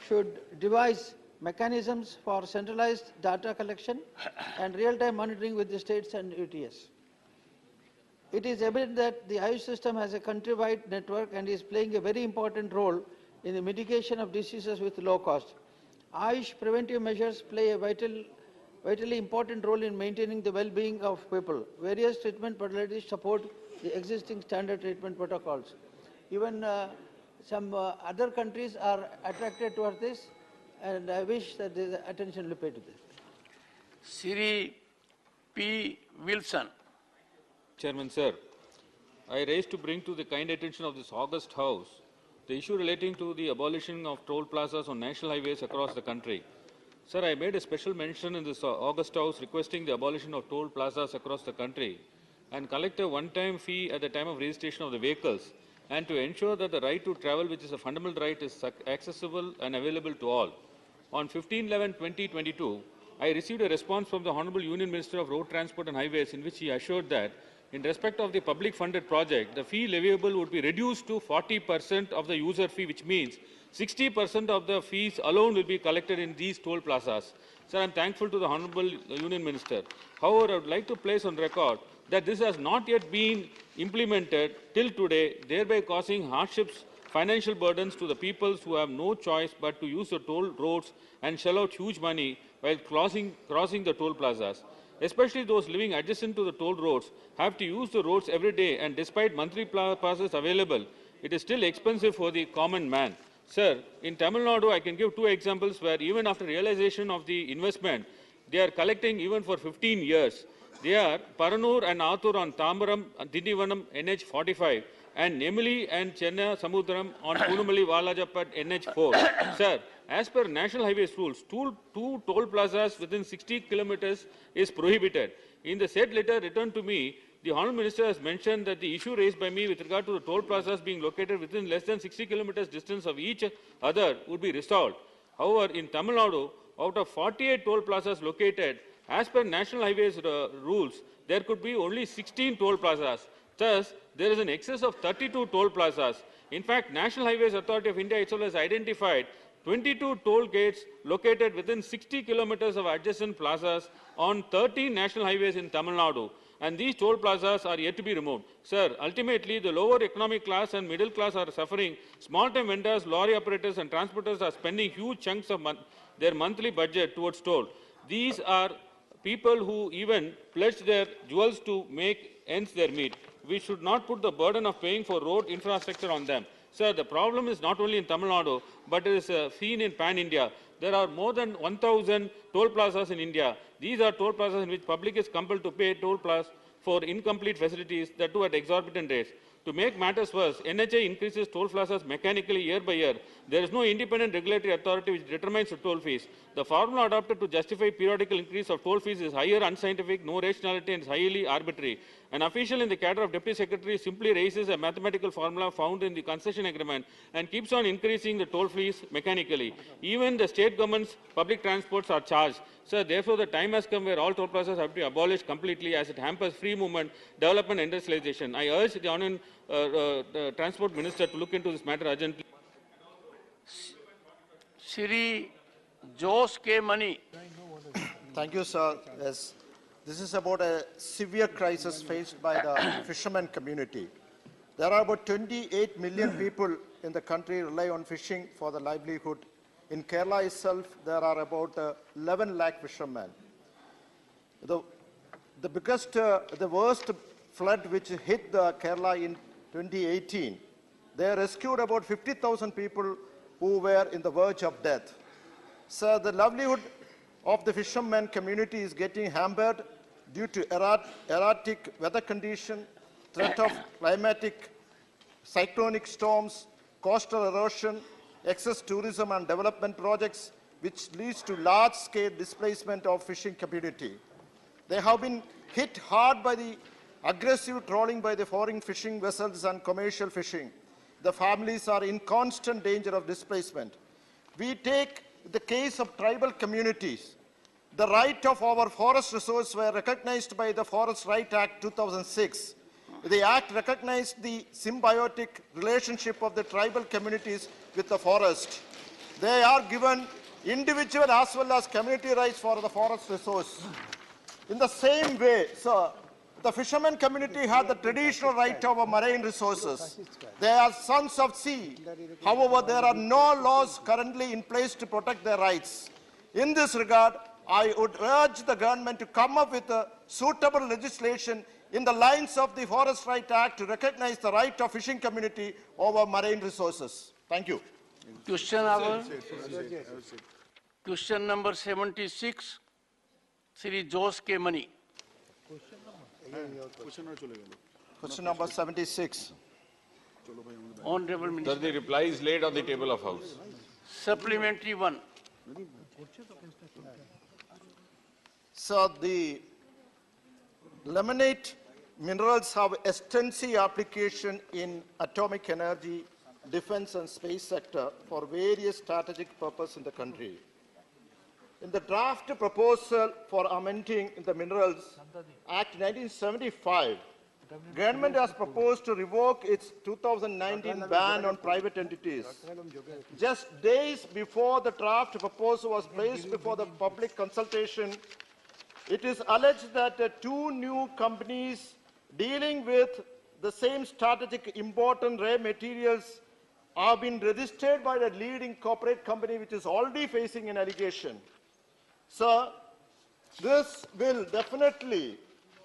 should devise mechanisms for centralized data collection and real-time monitoring with the states and UTS. It is evident that the Ayush system has a countrywide network and is playing a very important role in the mitigation of diseases with low cost. Ayush preventive measures play a vitally important role in maintaining the well-being of people. Various treatment modalities support the existing standard treatment protocols. Even some other countries are attracted towards this, and I wish that there is attention will be paid to this. Siri P. Wilson. Chairman, sir, I raised to bring to the kind attention of this august House the issue relating to the abolition of toll plazas on national highways across the country. Sir, I made a special mention in this august House requesting the abolition of toll plazas across the country and collect a one-time fee at the time of registration of the vehicles, and to ensure that the right to travel, which is a fundamental right, is accessible and available to all. On 15/11/2022, I received a response from the Honorable Union Minister of Road Transport and Highways in which he assured that in respect of the public-funded project, the fee leviable would be reduced to 40% of the user fee, which means 60% of the fees alone will be collected in these toll plazas. Sir, I am thankful to the Honorable Union Minister. However, I would like to place on record that this has not yet been implemented till today, thereby causing hardships, financial burdens to the peoples who have no choice but to use the toll roads and shell out huge money while crossing the toll plazas. Especially those living adjacent to the toll roads have to use the roads every day, and despite monthly passes available, it is still expensive for the common man. Sir, in Tamil Nadu, I can give two examples where even after realization of the investment, they are collecting even for 15 years. They are Paranur and Athur on Tambaram, Dindivanam, NH 45, and Nemili and Chenna Samudram on Punumali Valajapat, NH 4. Sir, as per National Highways rules, two toll plazas within 60 kilometers is prohibited. In the said letter returned to me, the Honourable Minister has mentioned that the issue raised by me with regard to the toll plazas being located within less than 60 kilometers distance of each other would be resolved. However, in Tamil Nadu, out of 48 toll plazas located, as per National Highways rules, there could be only 16 toll plazas. Thus, there is an excess of 32 toll plazas. In fact, National Highways Authority of India itself has identified 22 toll gates located within 60 kilometers of adjacent plazas on 13 national highways in Tamil Nadu. And these toll plazas are yet to be removed. Sir, ultimately, the lower economic class and middle class are suffering. Small-time vendors, lorry operators and transporters are spending huge chunks of their monthly budget towards toll. These are people who even pledged their jewels to make ends their meet. We should not put the burden of paying for road infrastructure on them. Sir, the problem is not only in Tamil Nadu, but it is seen in pan-India. There are more than 1,000 toll plazas in India. These are toll plazas in which public is compelled to pay toll plazas for incomplete facilities, that too at exorbitant rates. To make matters worse, NHA increases toll plazas mechanically year by year. There is no independent regulatory authority which determines the toll fees. The formula adopted to justify periodical increase of toll fees is higher, unscientific, no rationality, and is highly arbitrary. An official in the cadre of Deputy Secretary simply raises a mathematical formula found in the concession agreement and keeps on increasing the toll fees mechanically. Even the state government's public transports are charged. Sir, therefore, the time has come where all toll plazas have to be abolished completely as it hampers free movement, development, and industrialization. I urge the Honourable the Transport Minister to look into this matter urgently. Shri Jose K. Mani. Thank you, sir. Yes. This is about a severe crisis faced by the fishermen community. There are about 28 million people in the country rely on fishing for the livelihood. In Kerala itself, there are about 11 lakh fishermen. The worst flood which hit the Kerala in 2018, they rescued about 50,000 people who were in the verge of death. So the livelihood of the fishermen community is getting hampered due to erratic weather condition, threat of climatic cyclonic storms, coastal erosion, excess tourism and development projects, which leads to large-scale displacement of fishing community. They have been hit hard by the aggressive trawling by the foreign fishing vessels and commercial fishing. The families are in constant danger of displacement. We take the case of tribal communities. The right of our forest resources were recognized by the Forest Right Act 2006. The Act recognized the symbiotic relationship of the tribal communities with the forest. They are given individual as well as community rights for the forest resource. In the same way, sir, the fishermen community had the traditional right over marine resources. They are sons of sea. However, there are no laws currently in place to protect their rights. In this regard, I would urge the government to come up with a suitable legislation in the lines of the Forest Right Act to recognize the right of fishing community over marine resources. Thank you. Question number 76, Shri Jose K. Mani. Question number 76. Honorable Minister. Sir, the reply is laid on the table of House. Supplementary one. So the limonite minerals have extensive application in atomic energy, defense and space sector for various strategic purposes in the country. In the draft proposal for amending the Minerals Act 1975, government has proposed to revoke its 2019 ban on private entities. Just days before the draft proposal was placed before the public consultation, it is alleged that two new companies dealing with the same strategic important rare materials have been registered by the leading corporate company which is already facing an allegation. Sir, this will definitely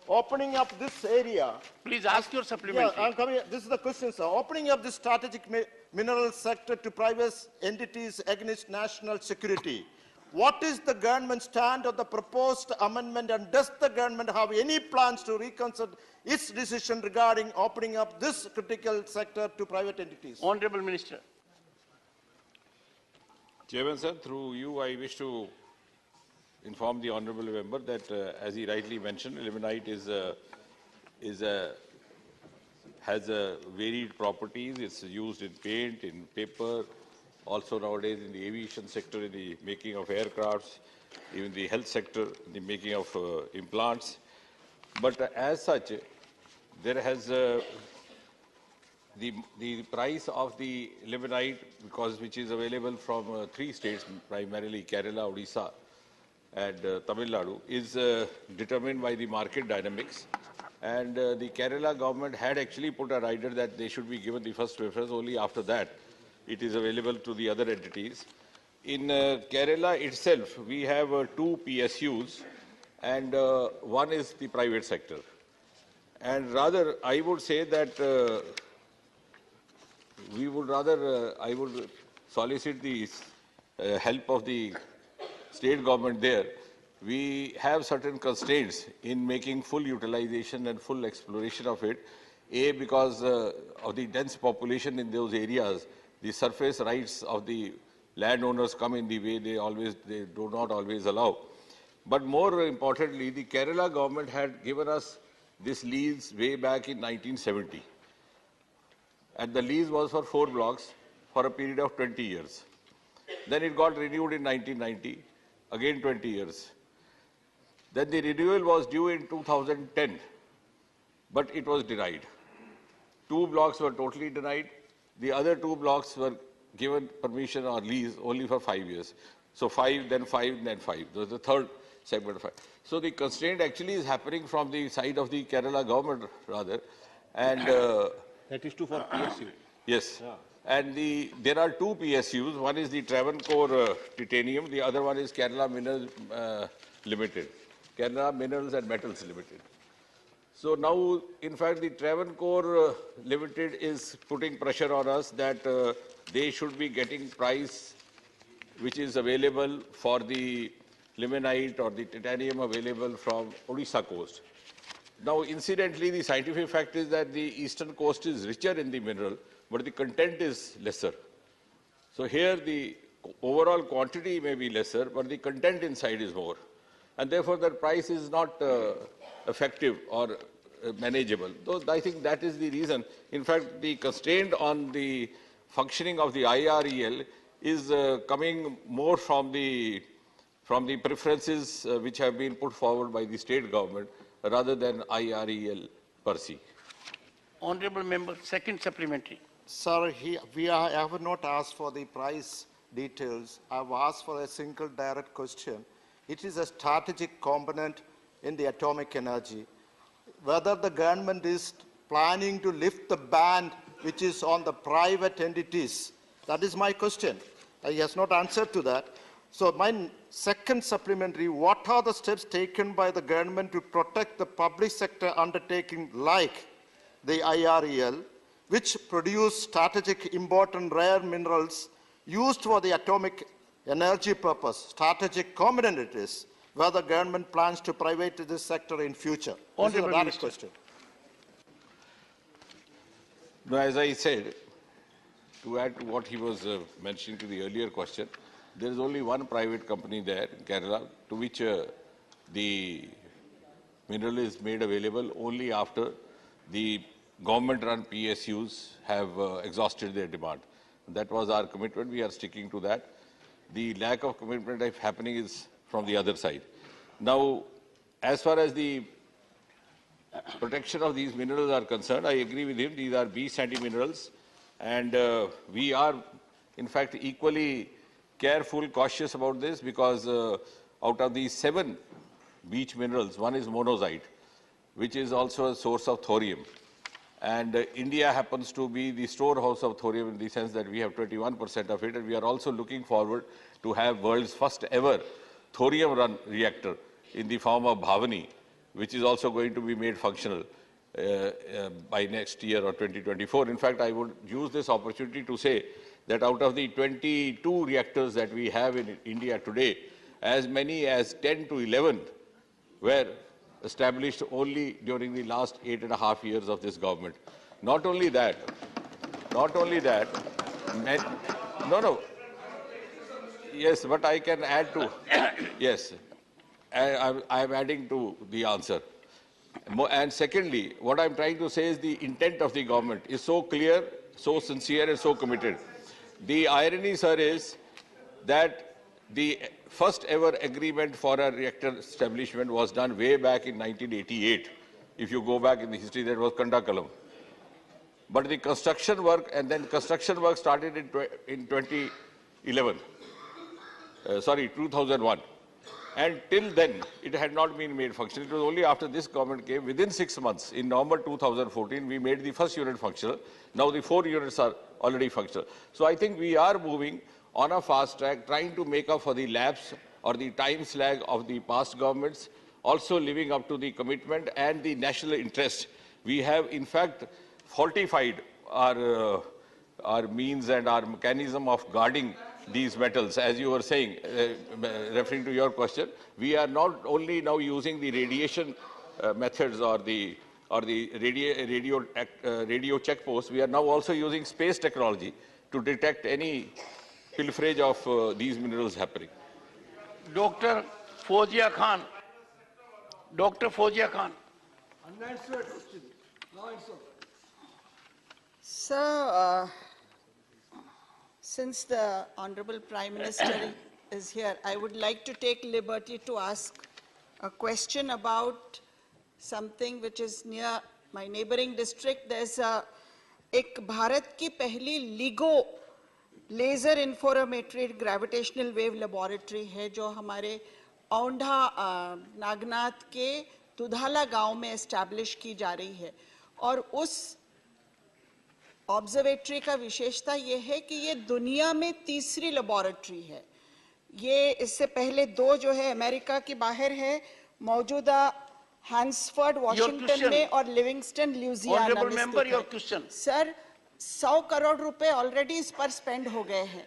opening up this area. Please ask your supplementary. Yeah, I'm coming. This is the question, sir. Opening up this strategic mineral sector to private entities against national security. What is the government's stand on the proposed amendment, and does the government have any plans to reconsider its decision regarding opening up this critical sector to private entities? Honorable Minister. Chairman, sir, through you, I wish to inform the honourable member that, as he rightly mentioned, limonite has varied properties. It's used in paint, in paper, also nowadays in the aviation sector, in the making of aircrafts, even the health sector, in the making of implants. But as such, there has the price of the limonite, which is available from three states, primarily Kerala, Odisha, and Tamil Nadu, is determined by the market dynamics. And the Kerala government had actually put a rider that they should be given the first preference. Only after that it is available to the other entities. In Kerala itself, we have two PSUs, and one is the private sector. And rather, I would say that I would solicit the help of the state government there. We have certain constraints in making full utilization and full exploration of it. A, because of the dense population in those areas, the surface rights of the landowners come in the way they do not always allow. But more importantly, the Kerala government had given us this lease way back in 1970. And the lease was for 4 blocks for a period of 20 years. Then it got renewed in 1990, again 20 years. Then the renewal was due in 2010, but it was denied. 2 blocks were totally denied. The other 2 blocks were given permission or lease only for 5 years. So 5, then 5, then 5. That was the third segment of 5. So the constraint actually is happening from the side of the Kerala government rather. And that is true for PSU. Yes. Yeah. And there are 2 PSUs. One is the Travancore Titanium. The other one is Kerala Minerals Limited. Kerala Minerals and Metals Limited. So now, in fact, the Travancore Limited is putting pressure on us that they should be getting price which is available for the limonite or the titanium available from Odisha coast. Now, incidentally, the scientific fact is that the eastern coast is richer in the mineral, but the content is lesser. So here the overall quantity may be lesser, but the content inside is more. And therefore, the price is not effective or manageable. So I think that is the reason. In fact, the constraint on the functioning of the IREL is coming more from the preferences which have been put forward by the state government rather than IREL per se. Honourable Member, second supplementary. Sir, I have not asked for the price details. I have asked for a single direct question. It is a strategic component in the atomic energy. Whether the government is planning to lift the ban which is on the private entities. That is my question. He has not answered to that. So my second supplementary, what are the steps taken by the government to protect the public sector undertaking like the IREL, which produce strategic important rare minerals used for the atomic energy purpose, strategic component it is, where the government plans to privatize this sector in future? This is a direct question. No, as I said, to add to what he was mentioning to the earlier question, there is only one private company there in Kerala to which the mineral is made available only after the government-run PSUs have exhausted their demand. That was our commitment. We are sticking to that. The lack of commitment happening is from the other side. Now, as far as the protection of these minerals are concerned, I agree with him. These are beach sandy minerals. And we are, in fact, equally careful, cautious about this because out of these 7 beach minerals, one is monazite, which is also a source of thorium. And India happens to be the storehouse of thorium in the sense that we have 21% of it. And we are also looking forward to have world's first ever thorium-run reactor in the form of Bhavani, which is also going to be made functional by next year or 2024. In fact, I would use this opportunity to say that out of the 22 reactors that we have in India today, as many as 10 to 11 were established only during the last 8.5 years of this government. Not only that, yes, but I can add to, yes, I am adding to the answer. And secondly, what I'm trying to say is the intent of the government is so clear, so sincere and so committed. The irony, sir, is that the first ever agreement for a reactor establishment was done way back in 1988. If you go back in the history, that was Kandakalam. But the construction work, and then construction work started in 2011. 2001. And till then, it had not been made functional. It was only after this government came, within 6 months, in November 2014, we made the first unit functional. Now the 4 units are already functional. So I think we are moving on a fast track, trying to make up for the lapse or the time slag of the past governments, also living up to the commitment and the national interest. We have, in fact, fortified our means and our mechanism of guarding these metals. As you were saying, referring to your question, we are not only now using the radiation methods or the or the radio checkpost, we are now also using space technology to detect any pilferage of these minerals happening. Dr. Fozia Khan. Dr. Fozia Khan. Unanswered question. No answer. Sir, since the Honorable Prime Minister is here, I would like to take liberty to ask a question about something which is near my neighboring district. There's एक भारत की पहली LIGO laser interferometry gravitational wave laboratory है जो हमारे औंढा नागनाथ के दुधाला गांव में एस्टैब्लिश की जा रही है और उस ऑब्जर्वेटरी का विशेषता ये है कि ये दुनिया में तीसरी लेबोरेटरी है। ये इससे पहले दो जो है अमेरिका के बाहर है, मौजूदा हैंसफोर्ड वॉशिंगटन में और लिविंगस्टन ल्यूजियाना में स्थित है। सर 100 करोड़ रुपए ऑलरेडी इस पर स्पेंड हो गए हैं।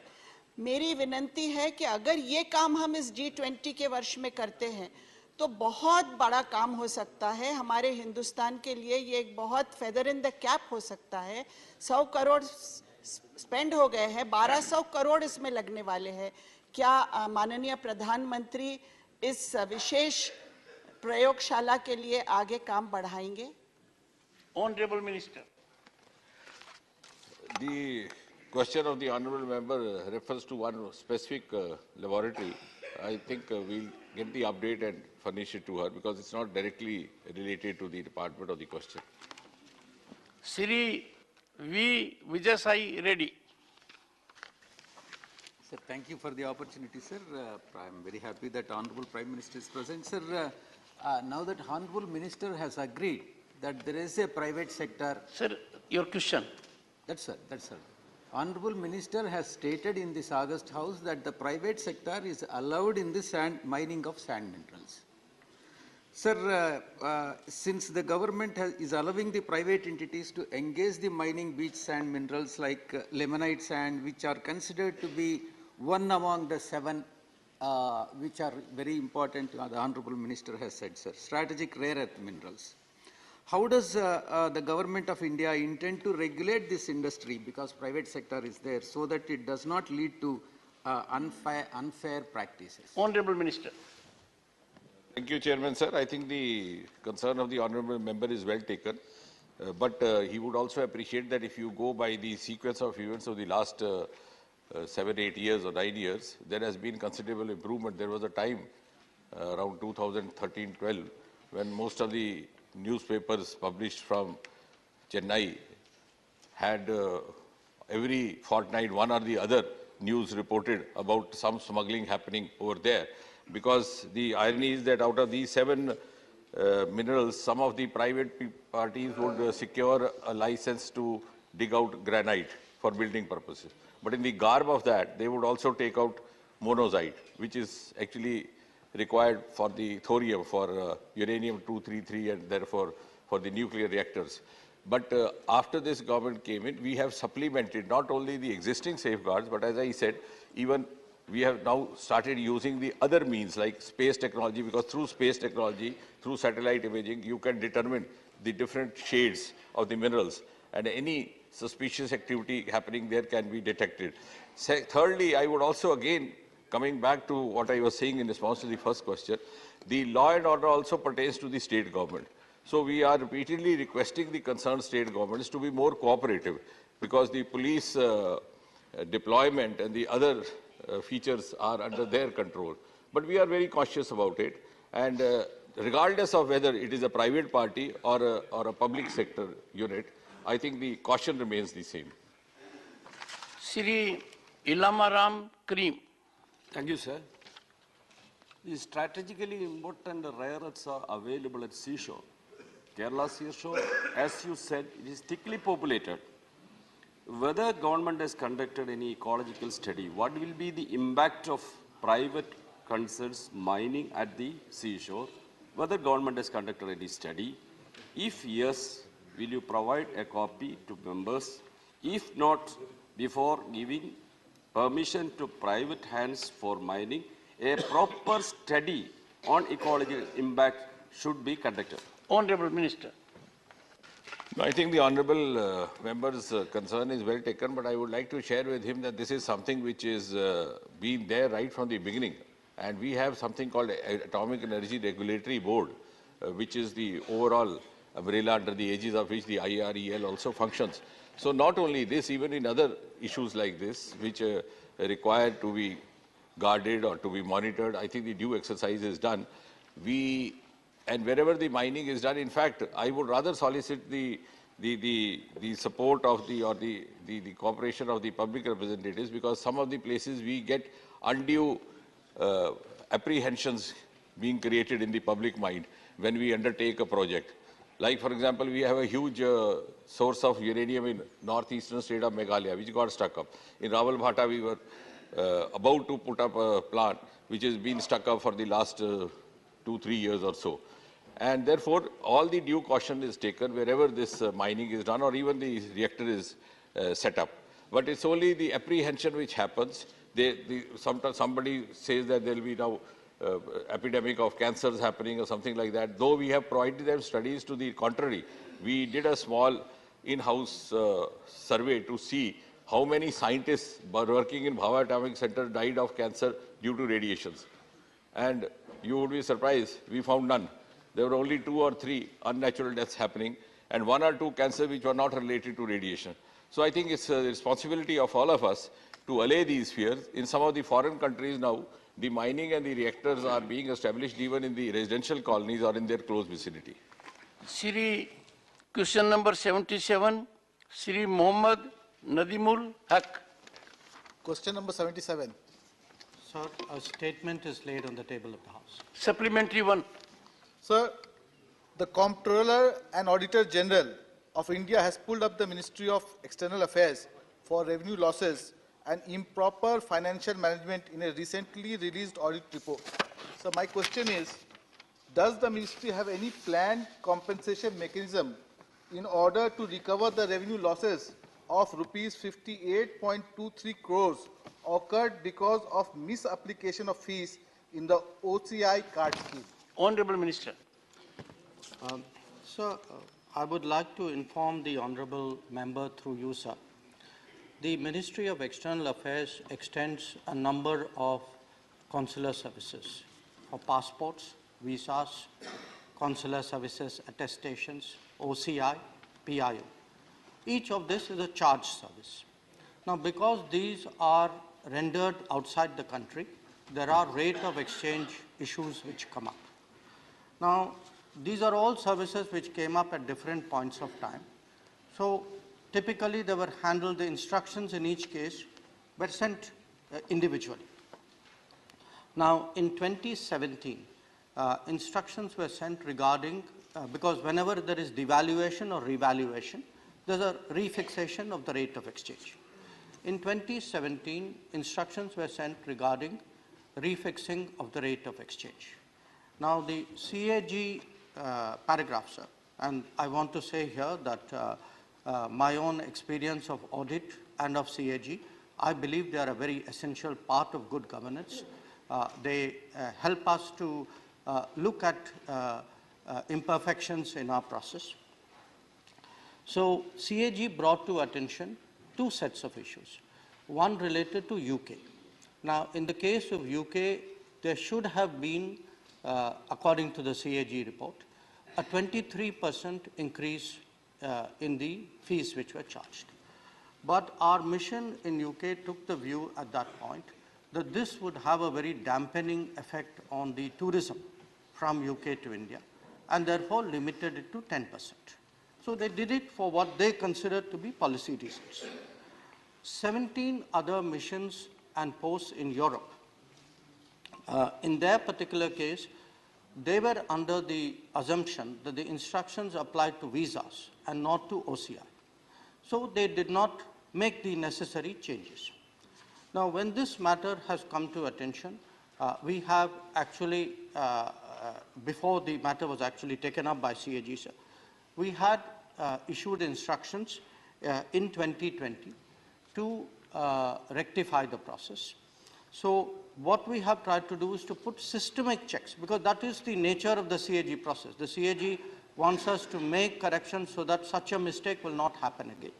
मेरी विनंती है कि अगर ये काम हम इस G20 के वर्ष में करते हैं तो बहुत बड़ा काम हो सकता है हमारे हिंदुस्तान के लिए। ये एक बहुत फेदर इन द कैप हो सकता है। 100 करोड़ स्पेंड हो गए हैं, 1200 करोड़ इसमें लगने वाले हैं। क्या माननीय प्रधानमंत्री इस विशेष प्रयोगशाला के लिए आगे काम बढ़ाएंगे? Honorable Minister. The question of the honourable member refers to one specific laboratory. I think we'll get the update and furnish it to her because it's not directly related to the department of the question. Sri V. Vijay Reddy. Sir, thank you for the opportunity, sir. I'm very happy that Honorable Prime Minister is present. Sir, now that Honorable Minister has agreed that there is a private sector... Sir, your question. That's sir. Honorable Minister has stated in this August House that the private sector is allowed in the mining of sand minerals. Sir, since the government is allowing the private entities to engage the mining beach sand minerals like limonite sand, which are considered to be one among the 7 which are very important, the Honorable Minister has said, sir, strategic rare earth minerals. How does the government of India intend to regulate this industry, because private sector is there, so that it does not lead to unfair practices? Honorable Minister. Thank you, Chairman, sir. I think the concern of the honourable member is well taken, but he would also appreciate that if you go by the sequence of events of the last 7, 8 years or 9 years, there has been considerable improvement. There was a time around 2013-12 when most of the newspapers published from Chennai had every fortnight one or the other news reported about some smuggling happening over there. Because the irony is that out of these 7 minerals, some of the private parties would secure a license to dig out granite for building purposes. But in the garb of that, they would also take out monazite, which is actually required for the thorium, for uranium-233, and therefore for the nuclear reactors. But after this government came in, we have supplemented not only the existing safeguards, but as I said, even we have now started using the other means like space technology, because through space technology, through satellite imaging, you can determine the different shades of the minerals, and any suspicious activity happening there can be detected. Thirdly, I would also again, coming back to what I was saying in response to the first question, the law and order also pertains to the state government. So we are repeatedly requesting the concerned state governments to be more cooperative, because the police deployment and the other features are under their control. But we are very cautious about it, and regardless of whether it is a private party or a public sector unit, I think the caution remains the same. Sri Ilamaram Karim. Thank you, sir. The strategically important rare earths are available at seashore. Kerala seashore, as you said, it is thickly populated. Whether government has conducted any ecological study, what will be the impact of private concerns mining at the seashore? Whether government has conducted any study? If yes, will you provide a copy to members? If not, before giving permission to private hands for mining, a proper study on ecological impact should be conducted. Honorable Minister. No, I think the honourable member's concern is well taken, but I would like to share with him that this is something which is been there right from the beginning. And we have something called Atomic Energy Regulatory Board, which is the overall umbrella under the aegis of which the IREL also functions. So not only this, even in other issues like this, which require to be guarded or to be monitored, I think the due exercise is done. And wherever the mining is done, in fact, I would rather solicit the support of the cooperation of the public representatives, because some of the places we get undue apprehensions being created in the public mind when we undertake a project. Like, for example, we have a huge source of uranium in northeastern state of Meghalaya, which got stuck up. In Rawalbhata, we were about to put up a plant which has been stuck up for the last 2-3 years or so. And therefore, all the due caution is taken wherever this mining is done or even the reactor is set up. But it's only the apprehension which happens. Sometimes somebody says that there will be now epidemic of cancers happening or something like that. Though we have provided them studies to the contrary, we did a small in-house survey to see how many scientists working in Bhava Atomic Center died of cancer due to radiations. And you would be surprised, we found none. There were only 2 or 3 unnatural deaths happening and 1 or 2 cancers which were not related to radiation. So I think it's a responsibility of all of us to allay these fears. In some of the foreign countries now, the mining and the reactors are being established even in the residential colonies or in their close vicinity. Shri, question number 77, Shri Mohammad Nadimul Haq. Question number 77. Sir, a statement is laid on the table of the House. Supplementary one. Sir, the Comptroller and Auditor General of India has pulled up the Ministry of External Affairs for revenue losses and improper financial management in a recently released audit report. So my question is, does the ministry have any planned compensation mechanism in order to recover the revenue losses of rupees 58.23 crores occurred because of misapplication of fees in the OCI card scheme? Honorable Minister. Sir, I would like to inform the Honorable Member through you, sir. The Ministry of External Affairs extends a number of consular services for passports, visas, consular services, attestations, OCI, PIO. Each of this is a charged service. Now, because these are rendered outside the country, there are rate of exchange issues which come up. Now, these are all services which came up at different points of time. So, typically they were handled, the instructions in each case were sent individually. Now, in 2017, instructions were sent regarding, because whenever there is devaluation or revaluation, there's a refixation of the rate of exchange. In 2017, instructions were sent regarding refixing of the rate of exchange. Now, the CAG paragraph, sir, and I want to say here that my own experience of audit and of CAG, I believe they are a very essential part of good governance. They help us to look at imperfections in our process. So, CAG brought to attention 2 sets of issues. One related to UK. Now, in the case of UK, there should have been, according to the CAG report, a 23% increase in the fees which were charged. But our mission in UK took the view at that point that this would have a very dampening effect on the tourism from UK to India and therefore limited it to 10%. So they did it for what they considered to be policy reasons. 17 other missions and posts in Europe, in their particular case, they were under the assumption that the instructions applied to visas and not to OCI. So they did not make the necessary changes. Now, when this matter has come to attention, we have actually, before the matter was actually taken up by CAG, sir, we had issued instructions in 2020 to rectify the process. So what we have tried to do is to put systemic checks, because that is the nature of the CAG process. The CAG wants us to make corrections so that such a mistake will not happen again.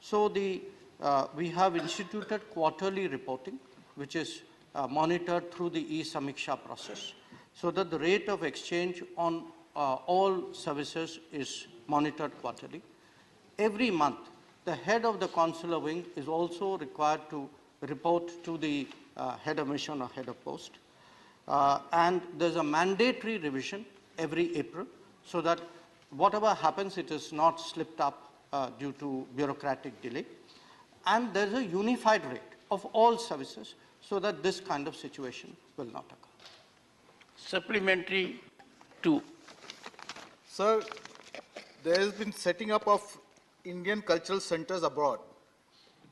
So we have instituted quarterly reporting, which is monitored through the e-Samiksha process, so that the rate of exchange on all services is monitored quarterly. Every month, the head of the consular wing is also required to report to the head of mission or head of post. And there's a mandatory revision every April, so that whatever happens, it is not slipped up due to bureaucratic delay. And there's a unified rate of all services, so that this kind of situation will not occur. Supplementary 2. Sir, there has been setting up of Indian cultural centers abroad.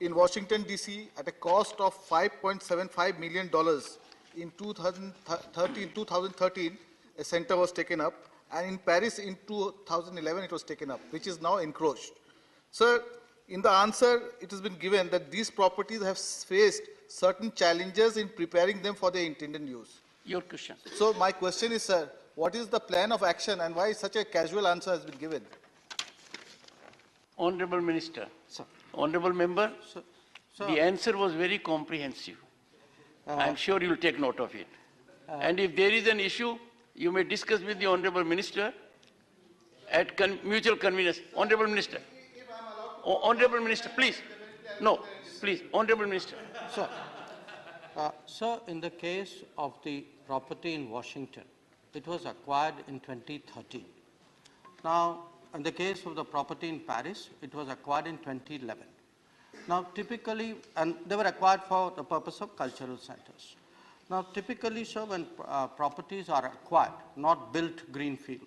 In Washington, D.C., at a cost of $5.75 million in 2013, a center was taken up, and in Paris in 2011, it was taken up, which is now encroached. Sir, in the answer, it has been given that these properties have faced certain challenges in preparing them for their intended use. Your question. So my question is, sir, what is the plan of action and why such a casual answer has been given? Honorable Minister. Sir. Honorable Member, Sir. The answer was very comprehensive. I'm sure you'll take note of it. And if there is an issue, you may discuss with the Honorable Minister at mutual convenience. Honorable Minister. Honorable Minister, please. No, please. Honorable Minister. Sir. Sir, in the case of the property in Washington, it was acquired in 2013. Now, in the case of the property in Paris, it was acquired in 2011. Now, typically, and they were acquired for the purpose of cultural centers. Now, typically, sir, when properties are acquired, not built greenfield,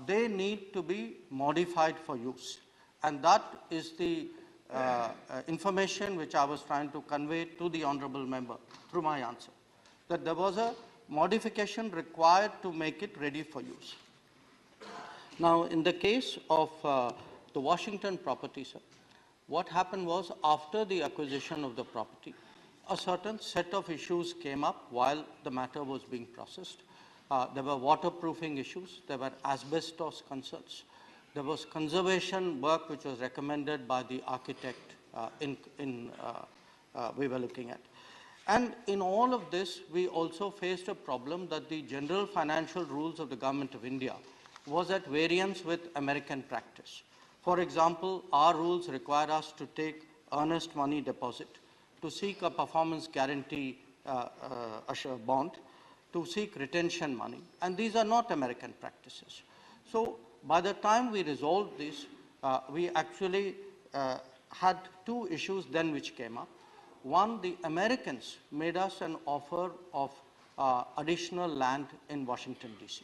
they need to be modified for use. And that is the information which I was trying to convey to the honorable member through my answer, that there was a modification required to make it ready for use. Now, in the case of the Washington property, sir, what happened was, after the acquisition of the property, a certain set of issues came up while the matter was being processed. There were waterproofing issues, there were asbestos concerns, there was conservation work which was recommended by the architect we were looking at. And in all of this, we also faced a problem that the general financial rules of the Government of India was at variance with American practice. For example, our rules require us to take earnest money deposit, to seek a performance guarantee bond, to seek retention money, and these are not American practices. So by the time we resolved this, we actually had two issues then which came up. One, the Americans made us an offer of additional land in Washington, D.C.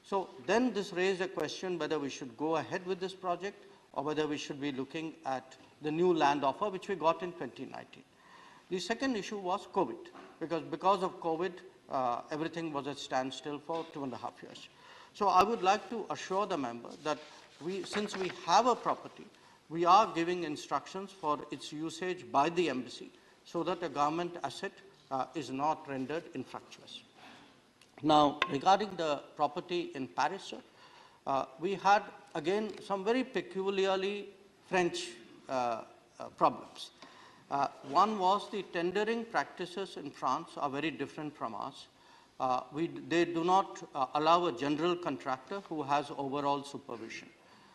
So then this raised a question whether we should go ahead with this project or whether we should be looking at the new land offer, which we got in 2019. The second issue was COVID, because of COVID, everything was at standstill for 2.5 years. So I would like to assure the member that since we have a property, we are giving instructions for its usage by the embassy so that a government asset is not rendered infructuous. Now, regarding the property in Paris, sir, we had, again, some very peculiarly French problems. One was the tendering practices in France are very different from ours. They do not allow a general contractor who has overall supervision.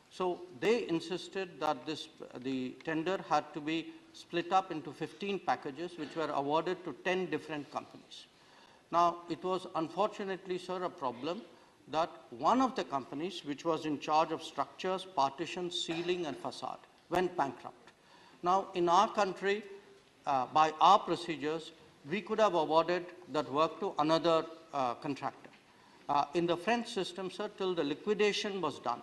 So they insisted that the tender had to be split up into 15 packages, which were awarded to 10 different companies. Now, it was unfortunately, sir, a problem that one of the companies, which was in charge of structures, partitions, ceiling, and facade, went bankrupt. Now, in our country, by our procedures, we could have awarded that work to another contractor. In the French system, sir, till the liquidation was done,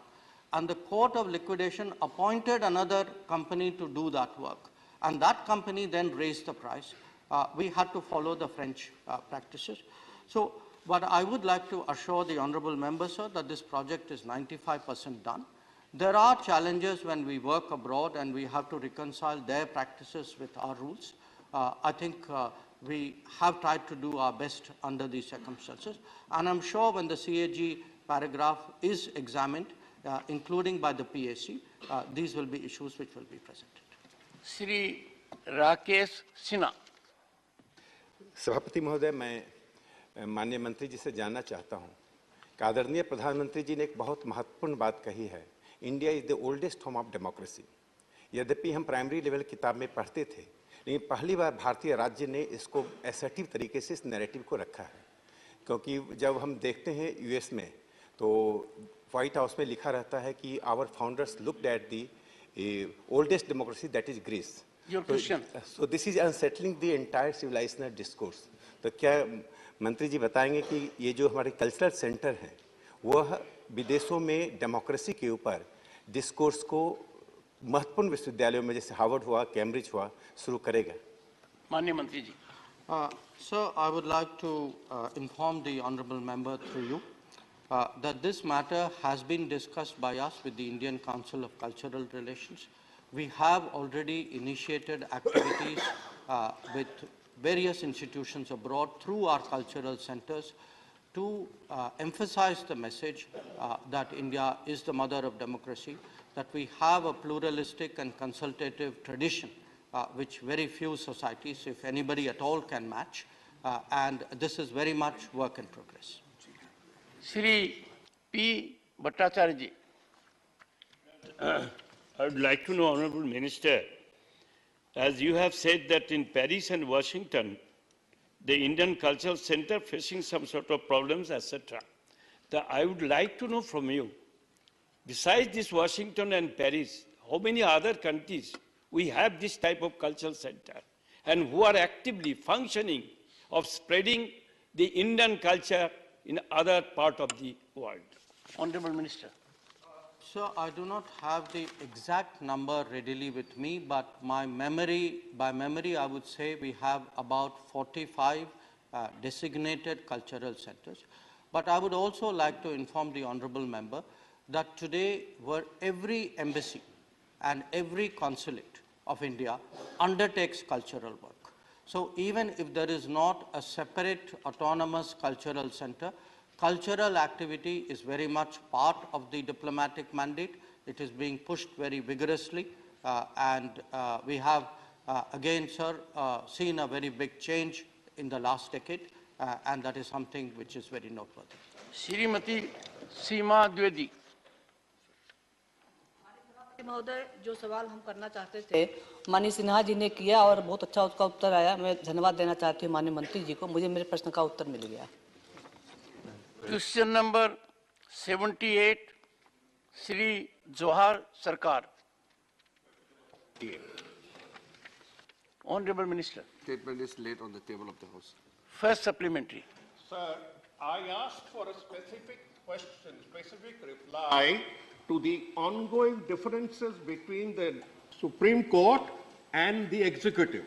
and the court of liquidation appointed another company to do that work, and that company then raised the price. We had to follow the French practices. So, but I would like to assure the honorable member, sir, that this project is 95% done. There are challenges when we work abroad and we have to reconcile their practices with our rules. I think we have tried to do our best under these circumstances. And I'm sure when the CAG paragraph is examined, including by the PAC, these will be issues which will be presented. Shri Rakesh Sinha. सभापति महोदय, मैं माननीय मंत्री जी से जानना चाहता हूं कि आदरणीय प्रधानमंत्री जी ने एक बहुत महत्वपूर्ण बात कही है, India is the oldest home of democracy. यद्यपि हम प्राइमरी लेवल किताब में पढ़ते थे, लेकिन पहली बार भारतीय राज्य ने इसको असर्टिव तरीके से इस नैरेटिव को रखा है, क्योंकि जब हम देखते हैं यूएस में तो व्हाइट हाउस में लिखा रहता है कि our founders looked at the oldest democracy, that is Greece. So this is unsettling the entire civilizational discourse. तो क्या मंत्री जी बताएंगे कि ये जो हमारे कल्चरल सेंटर हैं वह विदेशों में डेमोक्रेसी के ऊपर डिस्कोर्स को महत्वपूर्ण विश्वविद्यालयों में जैसे हार्वर्ड हुआ, कैम्ब्रिज हुआ, शुरू करेगा? माननीय मंत्री जी। Sir, I would like to inform the honourable member through you that this matter has been discussed by us with the Indian Council of Cultural Relations. We have already initiated activities with various institutions abroad through our cultural centers to emphasize the message that India is the mother of democracy, that we have a pluralistic and consultative tradition which very few societies, if anybody at all, can match, and this is very much work in progress. Shri P. Bhattacharya ji. I would like to know, Honourable Minister, as you have said that in Paris and Washington, the Indian Cultural Center facing some sort of problems, etc. I would like to know from you, besides this Washington and Paris, how many other countries we have this type of cultural center and who are actively functioning of spreading the Indian culture in other part of the world? Honourable Minister. Sir, I do not have the exact number readily with me, but by memory, I would say we have about 45 designated cultural centers. But I would also like to inform the honourable member that today every embassy and every consulate of India undertakes cultural work. So even if there is not a separate autonomous cultural center, cultural activity is very much part of the diplomatic mandate. It is being pushed very vigorously, and we have again, sir, seen a very big change in the last decade, and that is something which is very noteworthy. Shrimati Seema Dwivedi. महोदय, जो सवाल हम करना चाहते थे माननीय सिन्हा जी ने किया और बहुत अच्छा उसका उत्तर आया। मैं धन्यवाद देना चाहती हूँ माननीय मंत्री जी को, मुझे मेरे प्रश्न का उत्तर मिल गया। Question number 78, Shri Johar Sarkar. Honourable Minister. Statement is laid on the table of the House. First supplementary. Sir, I asked for a specific question, specific reply to the ongoing differences between the Supreme Court and the executive.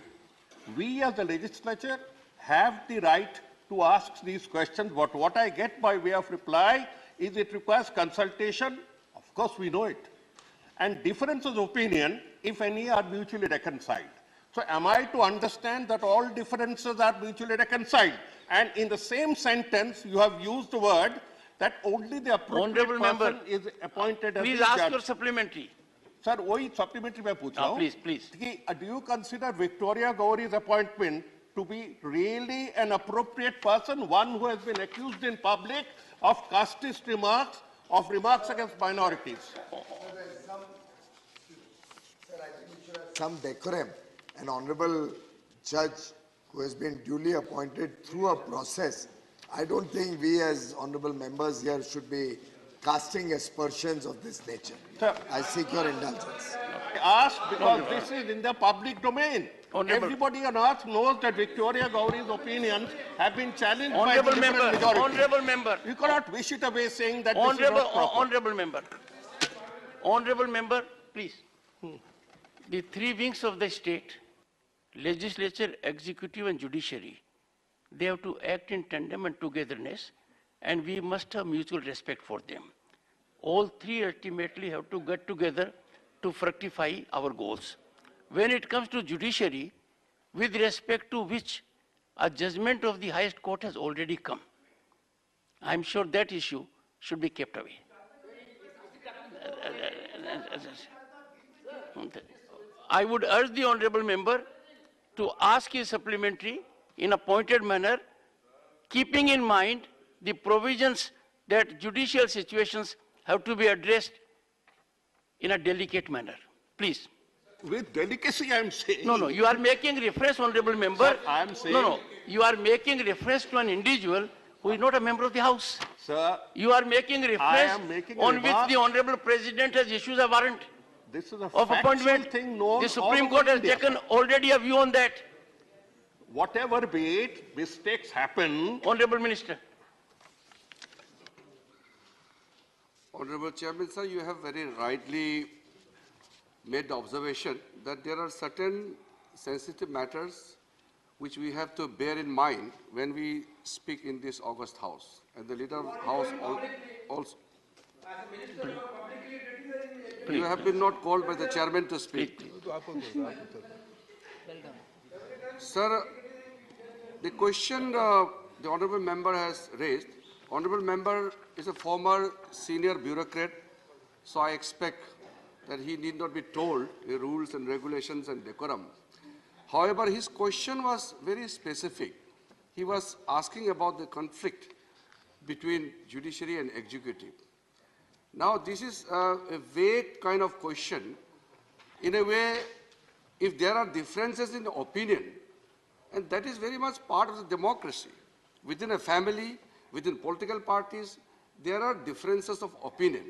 We as the legislature have the right to ask these questions, but what I get by way of reply is it requires consultation. Of course, we know it. And differences of opinion, if any, are mutually reconciled. So am I to understand that all differences are mutually reconciled? And in the same sentence, you have used the word that only the appropriate person is appointed as the judge. Please ask your supplementary. Sir, वही supplementary मैं पूछ रहा हूँ. Please. Do you consider Victoria Gowrie's appointment to be really an appropriate person, one who has been accused in public of casteist remarks, of remarks against minorities? Sir, I think we should have some decorum. An honourable judge who has been duly appointed through a process. I don't think we as honourable members here should be casting aspersions of this nature. Sir, I seek your indulgence. I ask because this is in the public domain. Everybody on earth knows that Victoria Gowrie's opinions have been challenged by the different majority. Honourable member. You cannot wish it away saying that this is not proper. Honourable member, please. The three wings of the state, legislature, executive and judiciary, they have to act in tandem and togetherness, and we must have mutual respect for them. All three ultimately have to get together to fructify our goals. When it comes to judiciary, with respect to which a judgment of the highest court has already come, I'm sure that issue should be kept away. I would urge the honorable member to ask his supplementary in a pointed manner, keeping in mind the provisions that judicial situations have to be addressed in a delicate manner. Please. With delicacy, I am saying. No, you are making reference, honorable member. Sir, I am saying. No, you are making reference to an individual who is not a member of the House. Sir, you are making reference on which the honorable president has issued a warrant this is a of appointment. thing known The Supreme all Court over has India, taken sir. already a view on that. Whatever be it, mistakes happen. Honorable Minister. Honorable Chairman, sir, you have very rightly made the observation that there are certain sensitive matters which we have to bear in mind when we speak in this August House. And the leader of the House also. You have been not called by the chairman to speak. Sir, the question the honorable member has raised, honorable member is a former senior bureaucrat, so I expect that he need not be told the rules and regulations and decorum. However, his question was very specific. He was asking about the conflict between judiciary and executive. Now, this is a vague kind of question. In a way, if there are differences in opinion, and that is very much part of the democracy. Within a family, within political parties, there are differences of opinion.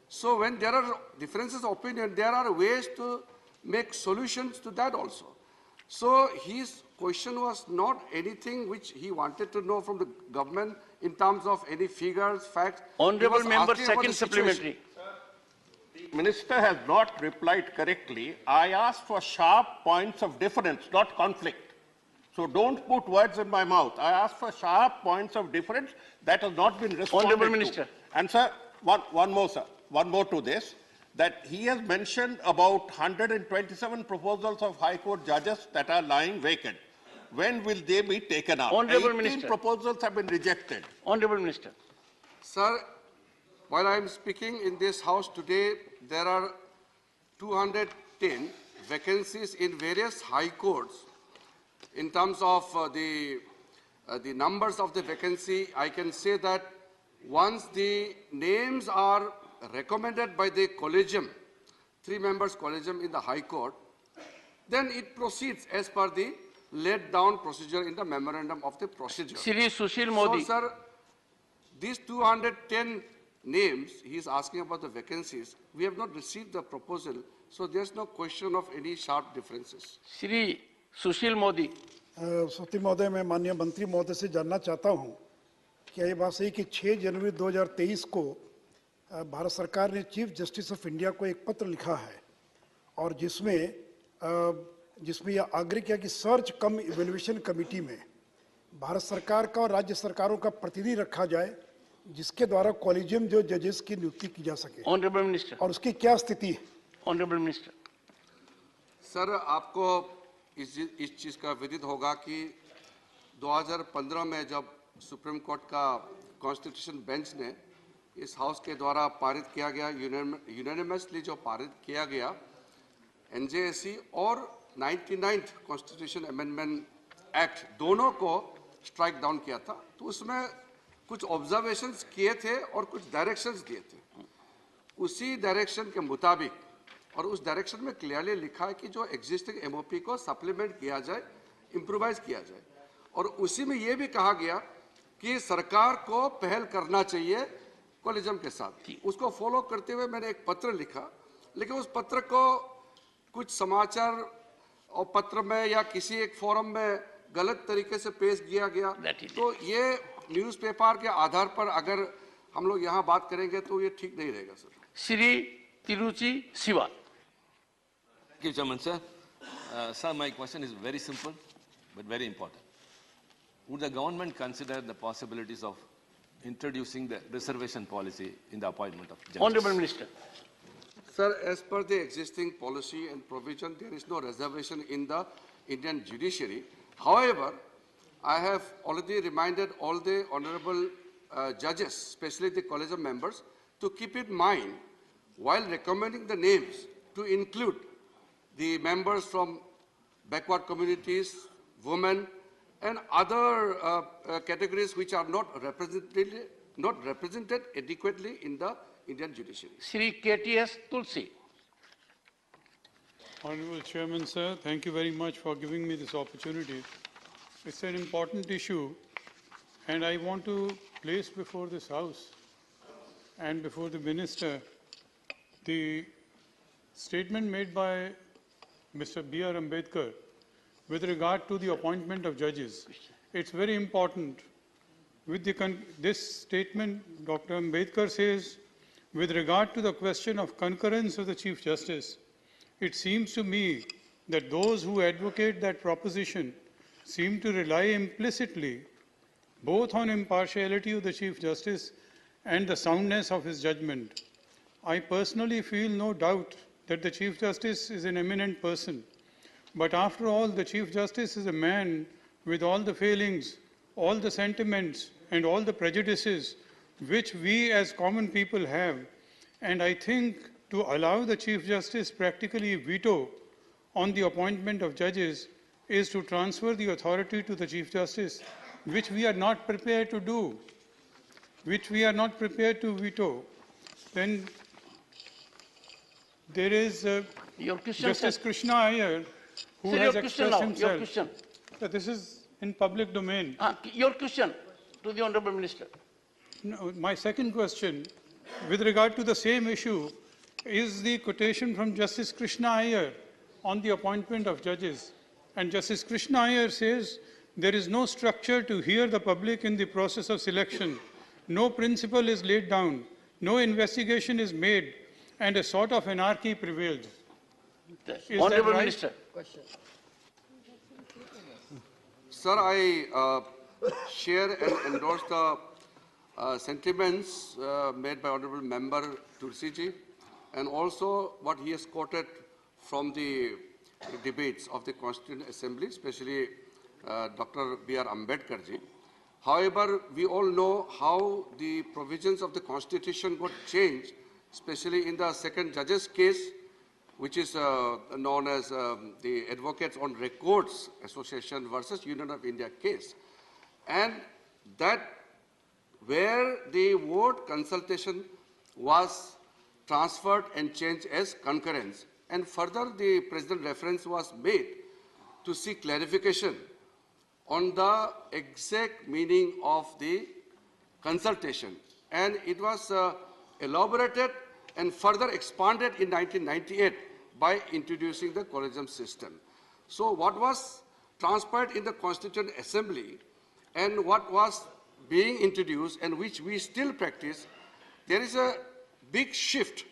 So when there are differences of opinion, there are ways to make solutions to that also. So his question was not anything which he wanted to know from the government in terms of any figures, facts. Honorable member, second supplementary. The minister has not replied correctly. I asked for sharp points of difference, not conflict. So don't put words in my mouth. I asked for sharp points of difference. That has not been responded Honorable to. Minister. And sir, one more to this, that he has mentioned about 127 proposals of High Court judges that are lying vacant. When will they be taken up? Honorable 18 Minister. proposals have been rejected. Honorable Minister. Sir, while I am speaking in this House today, there are 210 vacancies in various high courts. In terms of the numbers of the vacancy, I can say that once the names are recommended by the collegium, 3 members collegium in the High Court, then it proceeds as per the laid down procedure in the memorandum of the procedure. Shri Sushil Modi. So, sir, these 210 names, he is asking about the vacancies. We have not received the proposal, so there's no question of any sharp differences. Shri Sushil Modi. सती महोदय, मैं माननीय मंत्री महोदय से जानना चाहता हूं कि ये बात सही कि 6 जनवरी 2023 को भारत सरकार ने चीफ जस्टिस ऑफ इंडिया को एक पत्र लिखा है और जिसमें यह आग्रह किया कि सर्च कम इवैल्यूएशन कमेटी में भारत सरकार का और राज्य सरकारों का प्रतिनिधि रखा जाए, जिसके द्वारा कॉलेजियम जो जजेस की नियुक्ति की जा सके। Honourable minister. और उसकी क्या स्थिति है? Honourable minister. सर, आपको इस चीज का विदित होगा कि 2015 में जब सुप्रीम कोर्ट का कॉन्स्टिट्यूशन बेंच ने इस हाउस के द्वारा पारित किया गया, यूनानिमसली जो पारित किया गया एनजेएसी और 99th कॉन्स्टिट्यूशन अमेंडमेंट एक्ट, दोनों को स्ट्राइक डाउन किया था, तो उसमें कुछ ऑब्जर्वेशंस किए थे और कुछ डायरेक्शंस दिए थे। उसी डायरेक्शन के मुताबिक और उस डायरेक्शन में क्लियरली लिखा है कि जो एग्जिस्टिंग एमओपी को सप्लीमेंट किया जाए, इम्प्रोवाइज किया जाए, और उसी में ये भी कहा गया कि सरकार को पहल करना चाहिए कॉलेजियम के साथ। उसको फॉलो करते हुए मैंने एक पत्र लिखा, लेकिन उस पत्र को कुछ समाचार और पत्र में या किसी एक फोरम में गलत तरीके से पेश किया गया, तो ये न्यूज़पेपर के आधार पर अगर हम लोग यहाँ बात करेंगे तो ये ठीक नहीं रहेगा sir. Shri Tiruchi Shiva. Thank you, Chairman, sir. Sir, my question is very simple but very important. Would the government consider the possibilities of introducing the reservation policy in the appointment of judges? Honorable Minister. Sir, as per the existing policy and provision, there is no reservation in the Indian judiciary. However, I have already reminded all the honorable judges, especially the collegium members, to keep in mind while recommending the names to include the members from backward communities, women, and other categories which are not represented adequately in the Indian judiciary. Shri KTS Tulsi. Honorable Chairman, sir, thank you very much for giving me this opportunity. It's an important issue, and I want to place before this House and before the Minister the statement made by Mr. B.R. Ambedkar with regard to the appointment of judges. It's very important. With this statement, Dr. Ambedkar says, with regard to the question of concurrence of the Chief Justice, it seems to me that those who advocate that proposition seem to rely implicitly both on impartiality of the Chief Justice and the soundness of his judgment. I personally feel no doubt that the Chief Justice is an eminent person. But after all, the Chief Justice is a man with all the failings, all the sentiments, and all the prejudices which we as common people have. And I think to allow the Chief Justice practically veto on the appointment of judges is to transfer the authority to the Chief Justice, which we are not prepared to do, which we are not prepared to veto. Then there is Justice Krishna Iyer, who Sir, has your question expressed now, himself. your question. So this is in public domain. Your question to the Honorable Minister. No, my second question, with regard to the same issue, is the quotation from Justice Krishna Iyer on the appointment of judges. And Justice Krishna Iyer says, there is no structure to hear the public in the process of selection. No principle is laid down. No investigation is made. And a sort of anarchy prevails. Is Honorable that right? Minister. Sir, I share and endorse the sentiments made by Honorable Member Tulsiji, and also what he has quoted from the debates of the Constituent Assembly, especially Dr. B.R. Ambedkar ji. However, we all know how the provisions of the Constitution got changed, especially in the second judge's case, which is known as the Advocates on Records Association versus Union of India case. And that where the word consultation was transferred and changed as concurrence. And further, the President reference was made to seek clarification on the exact meaning of the consultation. And it was elaborated and further expanded in 1998 by introducing the collegium system. So what was transpired in the Constituent Assembly and what was being introduced and which we still practice, there is a big shift.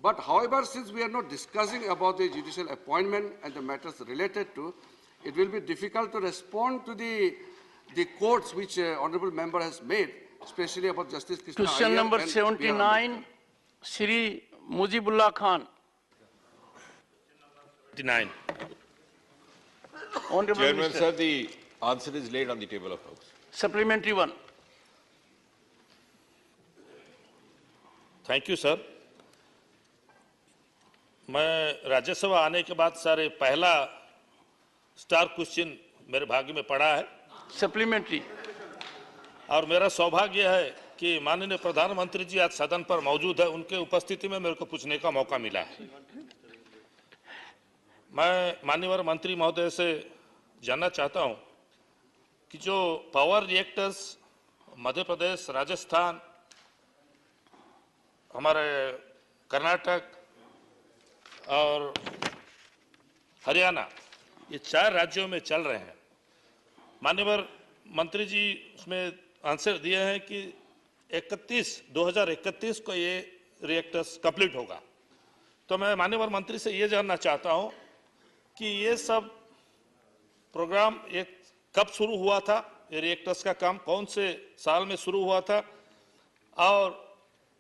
But however, since we are not discussing about the judicial appointment and the matters related to, it will be difficult to respond to the quotes which Honorable Member has made, especially about Justice Krishna Question Iyer number and 79, Shri Mujibullah Khan. 79. Honorable Chairman, Minister. sir, the answer is laid on the table of House. Supplementary one. Thank you sir. मैं राज्यसभा आने के बाद sir पहला star question मेरे भाग्य में पड़ा है। सप्लीमेंट्री। और मेरा सौभाग्य है कि माननीय प्रधानमंत्री जी आज सदन पर मौजूद है, उनके उपस्थिति में मेरे को पूछने का मौका मिला है। मैं माननीय मंत्री महोदय से जानना चाहता हूं कि जो पावर रिएक्टर्स मध्य प्रदेश, राजस्थान, हमारे कर्नाटक और हरियाणा, ये 4 राज्यों में चल रहे हैं। माननीय मंत्री जी उसमें आंसर दिए हैं कि 2031 को ये रिएक्टर्स कंप्लीट होगा। तो मैं माननीय मंत्री से ये जानना चाहता हूं कि ये सब प्रोग्राम कब शुरू हुआ था, ये रिएक्टर्स का काम कौन से साल में शुरू हुआ था और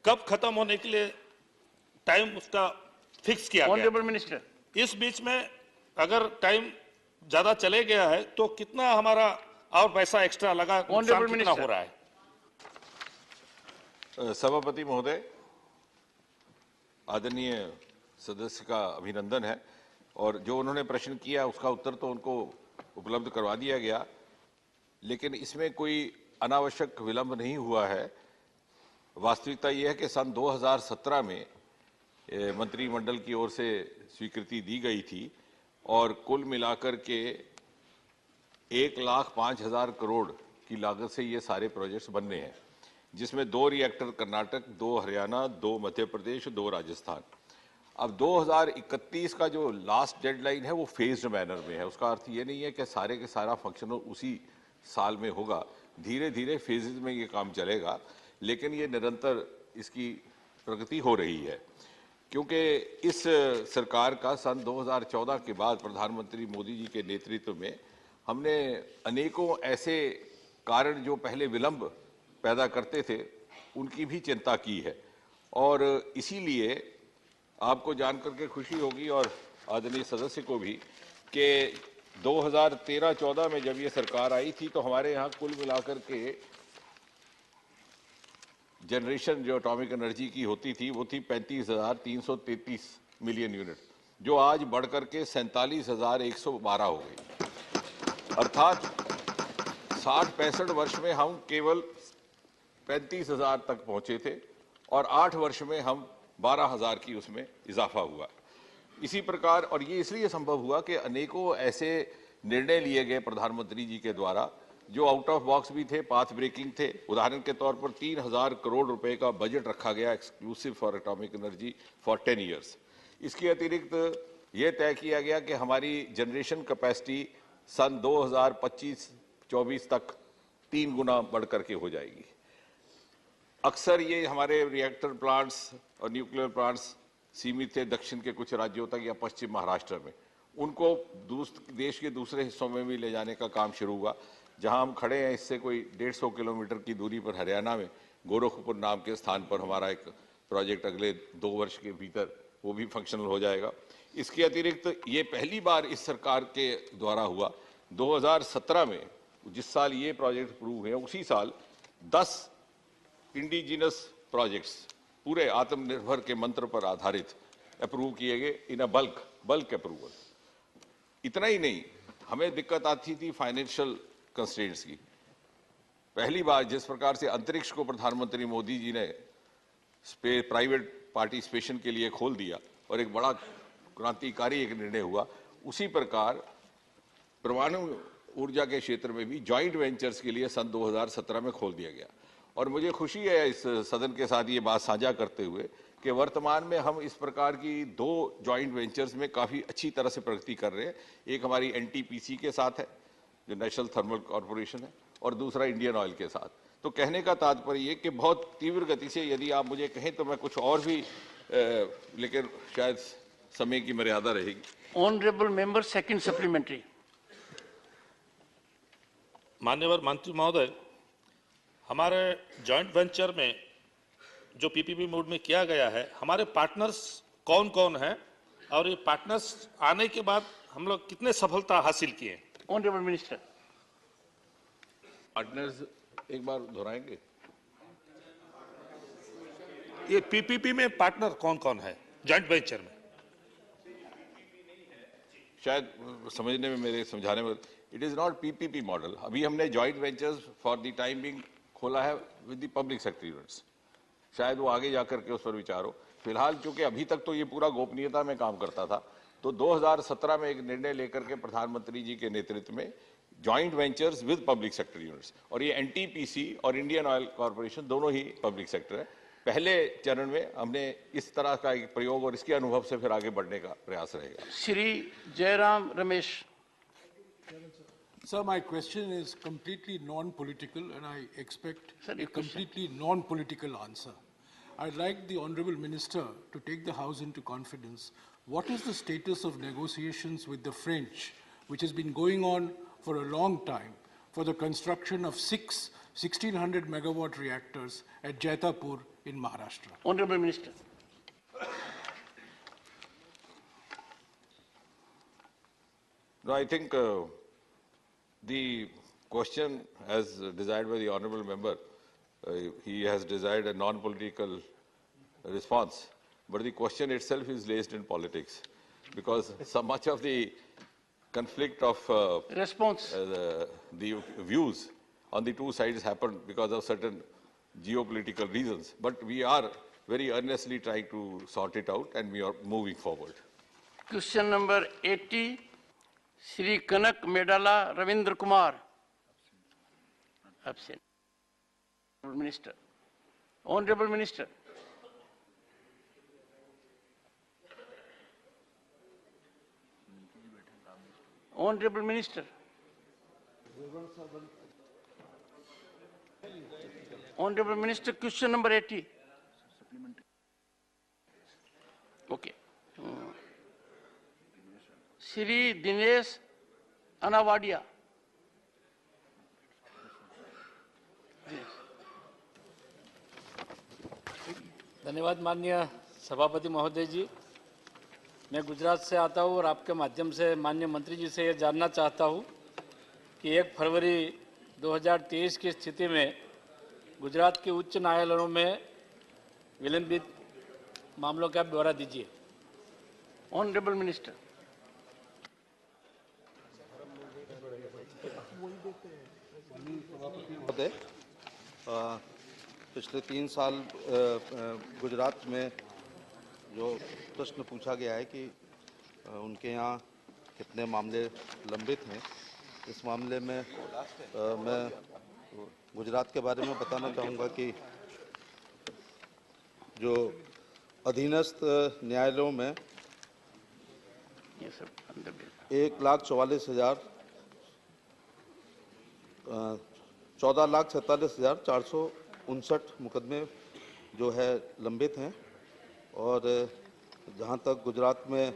कब खत्म होने के लिए टाइम उसका फिक्स किया गया। ऑनरेबल मिनिस्टर, इस बीच में अगर टाइम ज्यादा चले गया है तो कितना हमारा और पैसा एक्स्ट्रा लगा, नुकसान कितना हो रहा है। सभापति महोदय, आदरणीय सदस्य का अभिनंदन है और जो उन्होंने प्रश्न किया उसका उत्तर तो उनको उपलब्ध करवा दिया गया, लेकिन इसमें कोई अनावश्यक विलंब नहीं हुआ है। वास्तविकता यह है कि सन 2017 में मंत्रिमंडल की ओर से स्वीकृति दी गई थी और कुल मिलाकर के 1,05,000 करोड़ की लागत से ये सारे प्रोजेक्ट्स बनने हैं, जिसमें 2 रिएक्टर कर्नाटक, 2 हरियाणा, 2 मध्य प्रदेश, 2 राजस्थान। अब 2031 का जो लास्ट डेडलाइन है वो फेज्ड मैनर में है। उसका अर्थ ये नहीं है कि सारे के सारा फंक्शनल उसी साल में होगा, धीरे धीरे फेजेज में ये काम चलेगा, लेकिन ये निरंतर इसकी प्रगति हो रही है। क्योंकि इस सरकार का सन 2014 के बाद प्रधानमंत्री मोदी जी के नेतृत्व में हमने अनेकों ऐसे कारण जो पहले विलंब पैदा करते थे उनकी भी चिंता की है और इसीलिए आपको जानकर के खुशी होगी और आदरणीय सदस्य को भी कि 2013-14 में जब ये सरकार आई थी तो हमारे यहाँ कुल मिलाकर के जनरेशन जो एटॉमिक एनर्जी की होती थी वो थी 35,333 मिलियन यूनिट, जो आज बढ़कर के 47,112 हो गई। अर्थात 60-65 वर्ष में हम केवल 35,000 तक पहुंचे थे और 8 वर्ष में हम 12,000 की उसमें इजाफा हुआ। इसी प्रकार, और ये इसलिए संभव हुआ कि अनेकों ऐसे निर्णय लिए गए प्रधानमंत्री जी के द्वारा जो आउट ऑफ बॉक्स भी थे, पाथ ब्रेकिंग थे। उदाहरण के तौर पर 3,000 करोड़ रुपए का बजट रखा गया exclusive for atomic energy for 10 years. इसके अतिरिक्त ये तय किया गया कि हमारी जनरेशन कैपेसिटी सन 2025-24 तक 3 गुना बढ़ करके हो जाएगी। अक्सर ये हमारे रिएक्टर प्लांट्स और न्यूक्लियर प्लांट्स सीमित थे दक्षिण के कुछ राज्यों तक या पश्चिम महाराष्ट्र में, उनको देश के दूसरे हिस्सों में भी ले जाने का काम शुरू हुआ। जहां हम खड़े हैं इससे कोई 150 किलोमीटर की दूरी पर हरियाणा में गोरखपुर नाम के स्थान पर हमारा एक प्रोजेक्ट अगले 2 वर्ष के भीतर वो भी फंक्शनल हो जाएगा। इसके अतिरिक्त ये पहली बार इस सरकार के द्वारा हुआ 2017 में, जिस साल ये प्रोजेक्ट अप्रूव हुए उसी साल 10 इंडिजिनस प्रोजेक्ट्स पूरे आत्मनिर्भर के मंत्र पर आधारित अप्रूव किए गए इन अ बल्क अप्रूवल। इतना ही नहीं, हमें दिक्कत आती थी फाइनेंशियल कंस्ट्रेंट्स की। पहली बार जिस प्रकार से अंतरिक्ष को प्रधानमंत्री मोदी जी ने प्राइवेट पार्टिसिपेशन के लिए खोल दिया और एक बड़ा क्रांतिकारी एक निर्णय हुआ, उसी प्रकार परमाणु ऊर्जा के क्षेत्र में भी जॉइंट वेंचर्स के लिए सन 2017 में खोल दिया गया। और मुझे खुशी है इस सदन के साथ ये बात साझा करते हुए कि वर्तमान में हम इस प्रकार की 2 जॉइंट वेंचर्स में काफ़ी अच्छी तरह से प्रगति कर रहे हैं। एक हमारी एनटीपीसी के साथ है जो नेशनल थर्मल कॉरपोरेशन है, और दूसरा इंडियन ऑयल के साथ। तो कहने का तात्पर्य ये कि बहुत तीव्र गति से, यदि आप मुझे कहें तो मैं कुछ और भी लेकिन शायद समय की मर्यादा रहेगी। Honourable member, second supplementary. मान्यवर मंत्री महोदय, हमारे जॉइंट वेंचर में जो पीपीपी मोड में किया गया है, हमारे पार्टनर्स कौन कौन हैं और ये पार्टनर्स आने के बाद हम लोग कितने सफलता हासिल किए? Honourable minister. पार्टनर्स एक बार दोहराएंगे? ये पीपीपी में पार्टनर कौन कौन है जॉइंट वेंचर में? शायद समझने में, मेरे समझाने में, it is not PPP model. अभी हमने joint ventures for the time being खोला है with the public sector units. शायद वो आगे जाकर के उस पर विचार हो। फिलहाल चूंकि अभी तक तो ये पूरा गोपनीयता में काम करता था, तो 2017 में एक निर्णय लेकर के प्रधानमंत्री जी के नेतृत्व में joint ventures with public sector units, और ये एनटीपीसी और इंडियन ऑयल कॉरपोरेशन दोनों ही पब्लिक सेक्टर है। पहले चरण में हमने इस तरह का एक प्रयोग और इसके अनुभव से फिर आगे बढ़ने का प्रयास रहेगा। Shri Jairam Ramesh. Sir, my question is completely non-political and I expect a completely non-political answer. I'd like the Honourable Minister to take the House into confidence. What is the status of negotiations with the French, which has been going on for a long time, for the construction of 6 1,600 megawatt reactors at Jaitapur in Maharashtra? Honourable Minister. No, I think the question, as desired by the honourable member, he has desired a non-political response. But the question itself is laced in politics, because so much of the conflict of the views on the two sides happened because of certain geopolitical reasons. But we are very earnestly trying to sort it out, and we are moving forward. Question number 80, Shri Kanak Medala Ravindra Kumar. Absent. Minister. Honorable Minister. Honorable Minister. Honorable Minister, question number 80. Okay. Shri Dinesh Anavadia. धन्यवाद माननीय सभापति महोदय जी। मैं गुजरात से आता हूँ और आपके माध्यम से माननीय मंत्री जी से ये जानना चाहता हूँ कि 1 फरवरी 2023 की स्थिति में गुजरात के उच्च न्यायालयों में विलंबित मामलों का ब्यौरा दीजिए। Honourable minister. पिछले 3 साल गुजरात में जो प्रश्न पूछा गया है कि उनके यहाँ कितने मामले लंबित हैं, इस मामले में मैं गुजरात के बारे में बताना चाहूँगा कि जो अधीनस्थ न्यायालयों में 14,46,459 मुकदमे जो है लंबित हैं, और जहाँ तक गुजरात में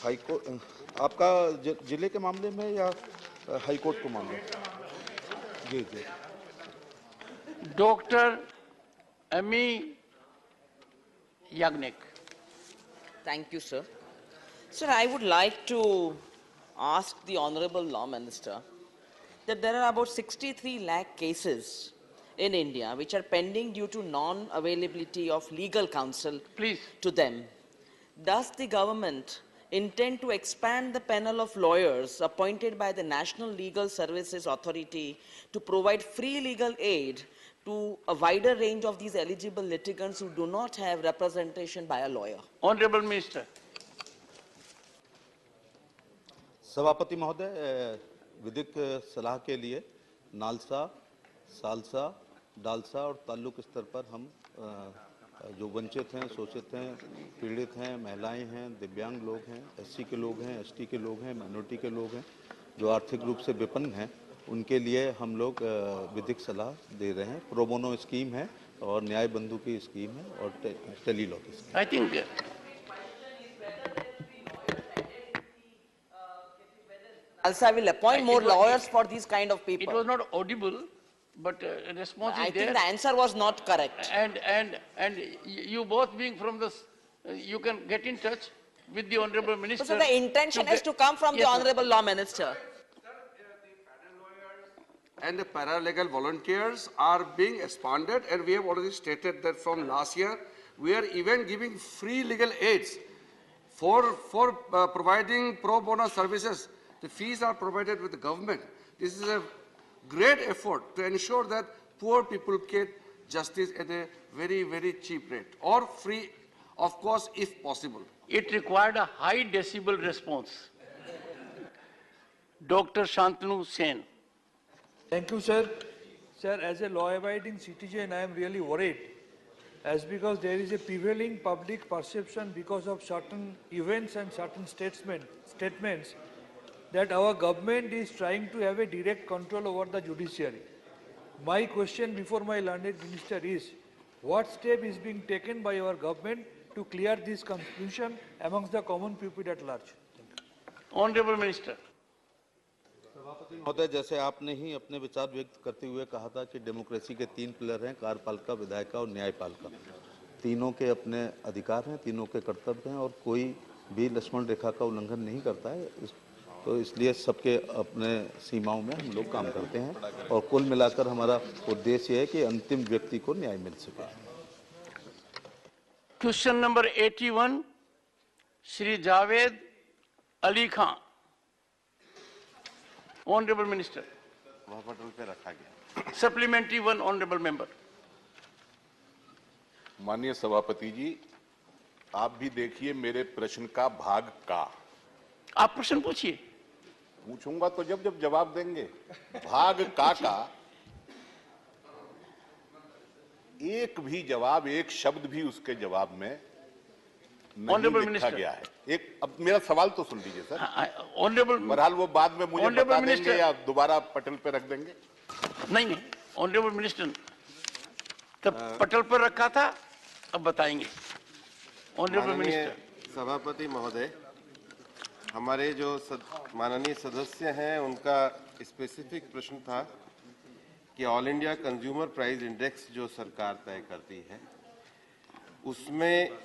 हाई कोर्ट, आपका जिले के मामले में या हाई कोर्ट के मामले? जी जी। Doctor Amee Yagnik. Thank you, sir. Sir, I would like to ask the Honorable Law Minister that there are about 63 lakh cases in India which are pending due to non-availability of legal counsel to them. Does the government intend to expand the panel of lawyers appointed by the National Legal Services Authority to provide free legal aid to a wider range of these eligible litigants who do not have representation by a lawyer? Honorable Minister. सभापति महोदय, विधिक सलाह के लिए NALSA, salsa, DALSA और ताल्लुक स्तर पर हम जो वंचित हैं, शोषित हैं, पीड़ित हैं, महिलाएं हैं, दिव्यांग लोग हैं, एससी के लोग हैं, एसटी के लोग हैं, माइनॉरिटी के लोग हैं, जो आर्थिक रूप से विपन्न हैं, उनके लिए हम लोग विधिक सलाह दे रहे हैं। प्रो बोनो स्कीम है और न्याय बंधु की स्कीम है और टेली लॉ की scheme. I think Nalsa will appoint more lawyers for these kind of people. It was not audible, but response I is there. think the answer was not correct. And you both being from the, you can get in touch with the Honorable Minister. So the intention is to come from the Honorable Law Minister. And the paralegal volunteers are being expanded, and we have already stated that from last year, we are even giving free legal aids for providing pro bono services. The fees are provided with the government. This is a great effort to ensure that poor people get justice at a very, very cheap rate, or free, of course, if possible. It required a high decibel response. Dr. Shantanu Sen. Thank you, sir. Sir, as a law-abiding citizen, I am really worried, as because there is a prevailing public perception because of certain events and certain statements that our government is trying to have a direct control over the judiciary. My question before my learned minister is, what step is being taken by our government to clear this confusion amongst the common people at large? Honorable Minister. महोदय, जैसे आपने ही अपने विचार व्यक्त करते हुए कहा था कि डेमोक्रेसी के 3 पिलर हैं, कार्यपालिका, विधायिका और न्यायपालिका। तीनों के अपने अधिकार हैं, तीनों के कर्तव्य हैं, और कोई भी लक्ष्मण रेखा का उल्लंघन नहीं करता है। तो इसलिए सबके अपने सीमाओं में हम लोग काम करते हैं और कुल मिलाकर हमारा उद्देश्य है कि अंतिम व्यक्ति को न्याय मिल सके। Question number 81, Shri Javed Ali Khan. Honourable minister. वह पटल पे रखा गया। Supplementary 1, honourable member. माननीय सभापति जी, आप भी देखिए मेरे प्रश्न का भाग का। आप प्रश्न पूछिए। पूछूंगा तो जब जब जवाब देंगे। भाग का एक भी जवाब, एक शब्द भी उसके जवाब में नहीं लिखा गया है। एक, अब मेरा सवाल तो सुन लीजिए सर। ऑनरेबल, बहरहाल वो बाद में मुझे बता देंगे या दोबारा पटल पे रख देंगे। नहीं, ऑनरेबल मिनिस्टर, तब पटल पर रखा था, अब बताएंगे। Honourable minister. सभापति महोदय, हमारे जो माननीय सदस्य हैं उनका स्पेसिफिक प्रश्न था कि all India consumer price index जो सरकार तय करती है उसमें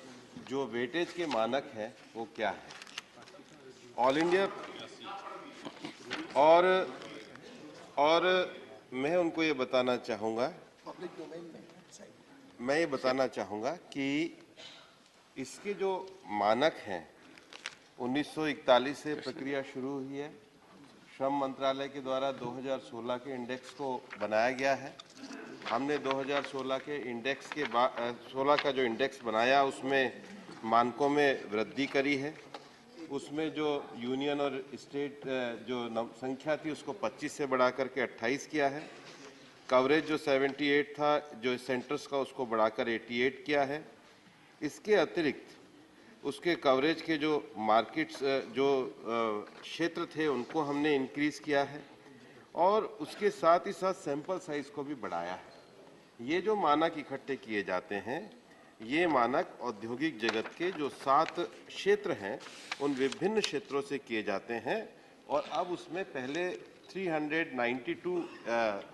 जो वेटेज के मानक हैं वो क्या है। ऑल इंडिया और मैं उनको ये बताना चाहूँगा, मैं ये बताना चाहूँगा कि इसके जो मानक हैं 1941 से प्रक्रिया शुरू हुई है। श्रम मंत्रालय के द्वारा 2016 के इंडेक्स को बनाया गया है। हमने 2016 के इंडेक्स के 16 का जो इंडेक्स बनाया उसमें मानकों में वृद्धि करी है। उसमें जो यूनियन और स्टेट जो संख्या थी उसको 25 से बढ़ा करके 28 किया है। कवरेज जो 78 था जो सेंटर्स का उसको बढ़ाकर 88 किया है। इसके अतिरिक्त उसके कवरेज के जो मार्केट्स जो क्षेत्र थे उनको हमने इंक्रीज किया है और उसके साथ ही साथ सैंपल साइज को भी बढ़ाया है। ये जो मानक इकट्ठे किए जाते हैं ये मानक औद्योगिक जगत के जो 7 क्षेत्र हैं उन विभिन्न क्षेत्रों से किए जाते हैं और अब उसमें पहले 392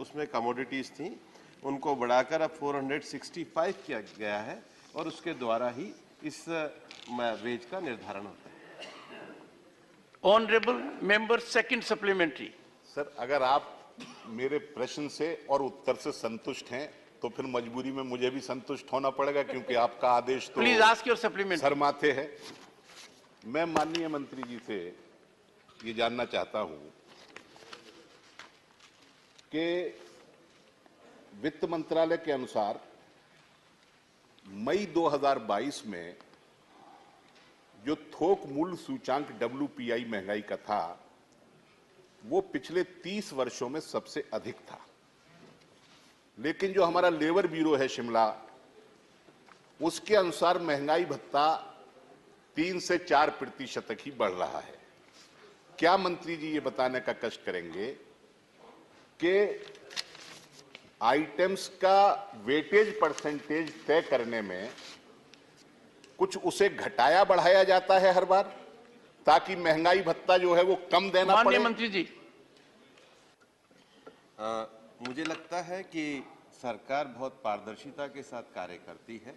उसमें कमोडिटीज थी, उनको बढ़ाकर अब 465 किया गया है और उसके द्वारा ही इस वेज का निर्धारण होता है। Honourable member second supplementary. Sir, अगर आप मेरे प्रश्न से और उत्तर से संतुष्ट हैं तो फिर मजबूरी में मुझे भी संतुष्ट होना पड़ेगा क्योंकि आपका आदेश तो please ask your supplementary. Sir माथे है। मैं माननीय मंत्री जी से ये जानना चाहता हूं कि वित्त मंत्रालय के अनुसार मई 2022 में जो थोक मूल्य सूचांक WPI महंगाई का था वो पिछले 30 वर्षों में सबसे अधिक था। लेकिन जो हमारा लेबर ब्यूरो है शिमला, उसके अनुसार महंगाई भत्ता 3 से 4% तक ही बढ़ रहा है। क्या मंत्री जी ये बताने का कष्ट करेंगे कि आइटम्स का वेटेज परसेंटेज तय करने में कुछ उसे घटाया बढ़ाया जाता है हर बार ताकि महंगाई भत्ता जो है वो कम देना पड़े? मंत्री जी, मुझे लगता है कि सरकार बहुत पारदर्शिता के साथ कार्य करती है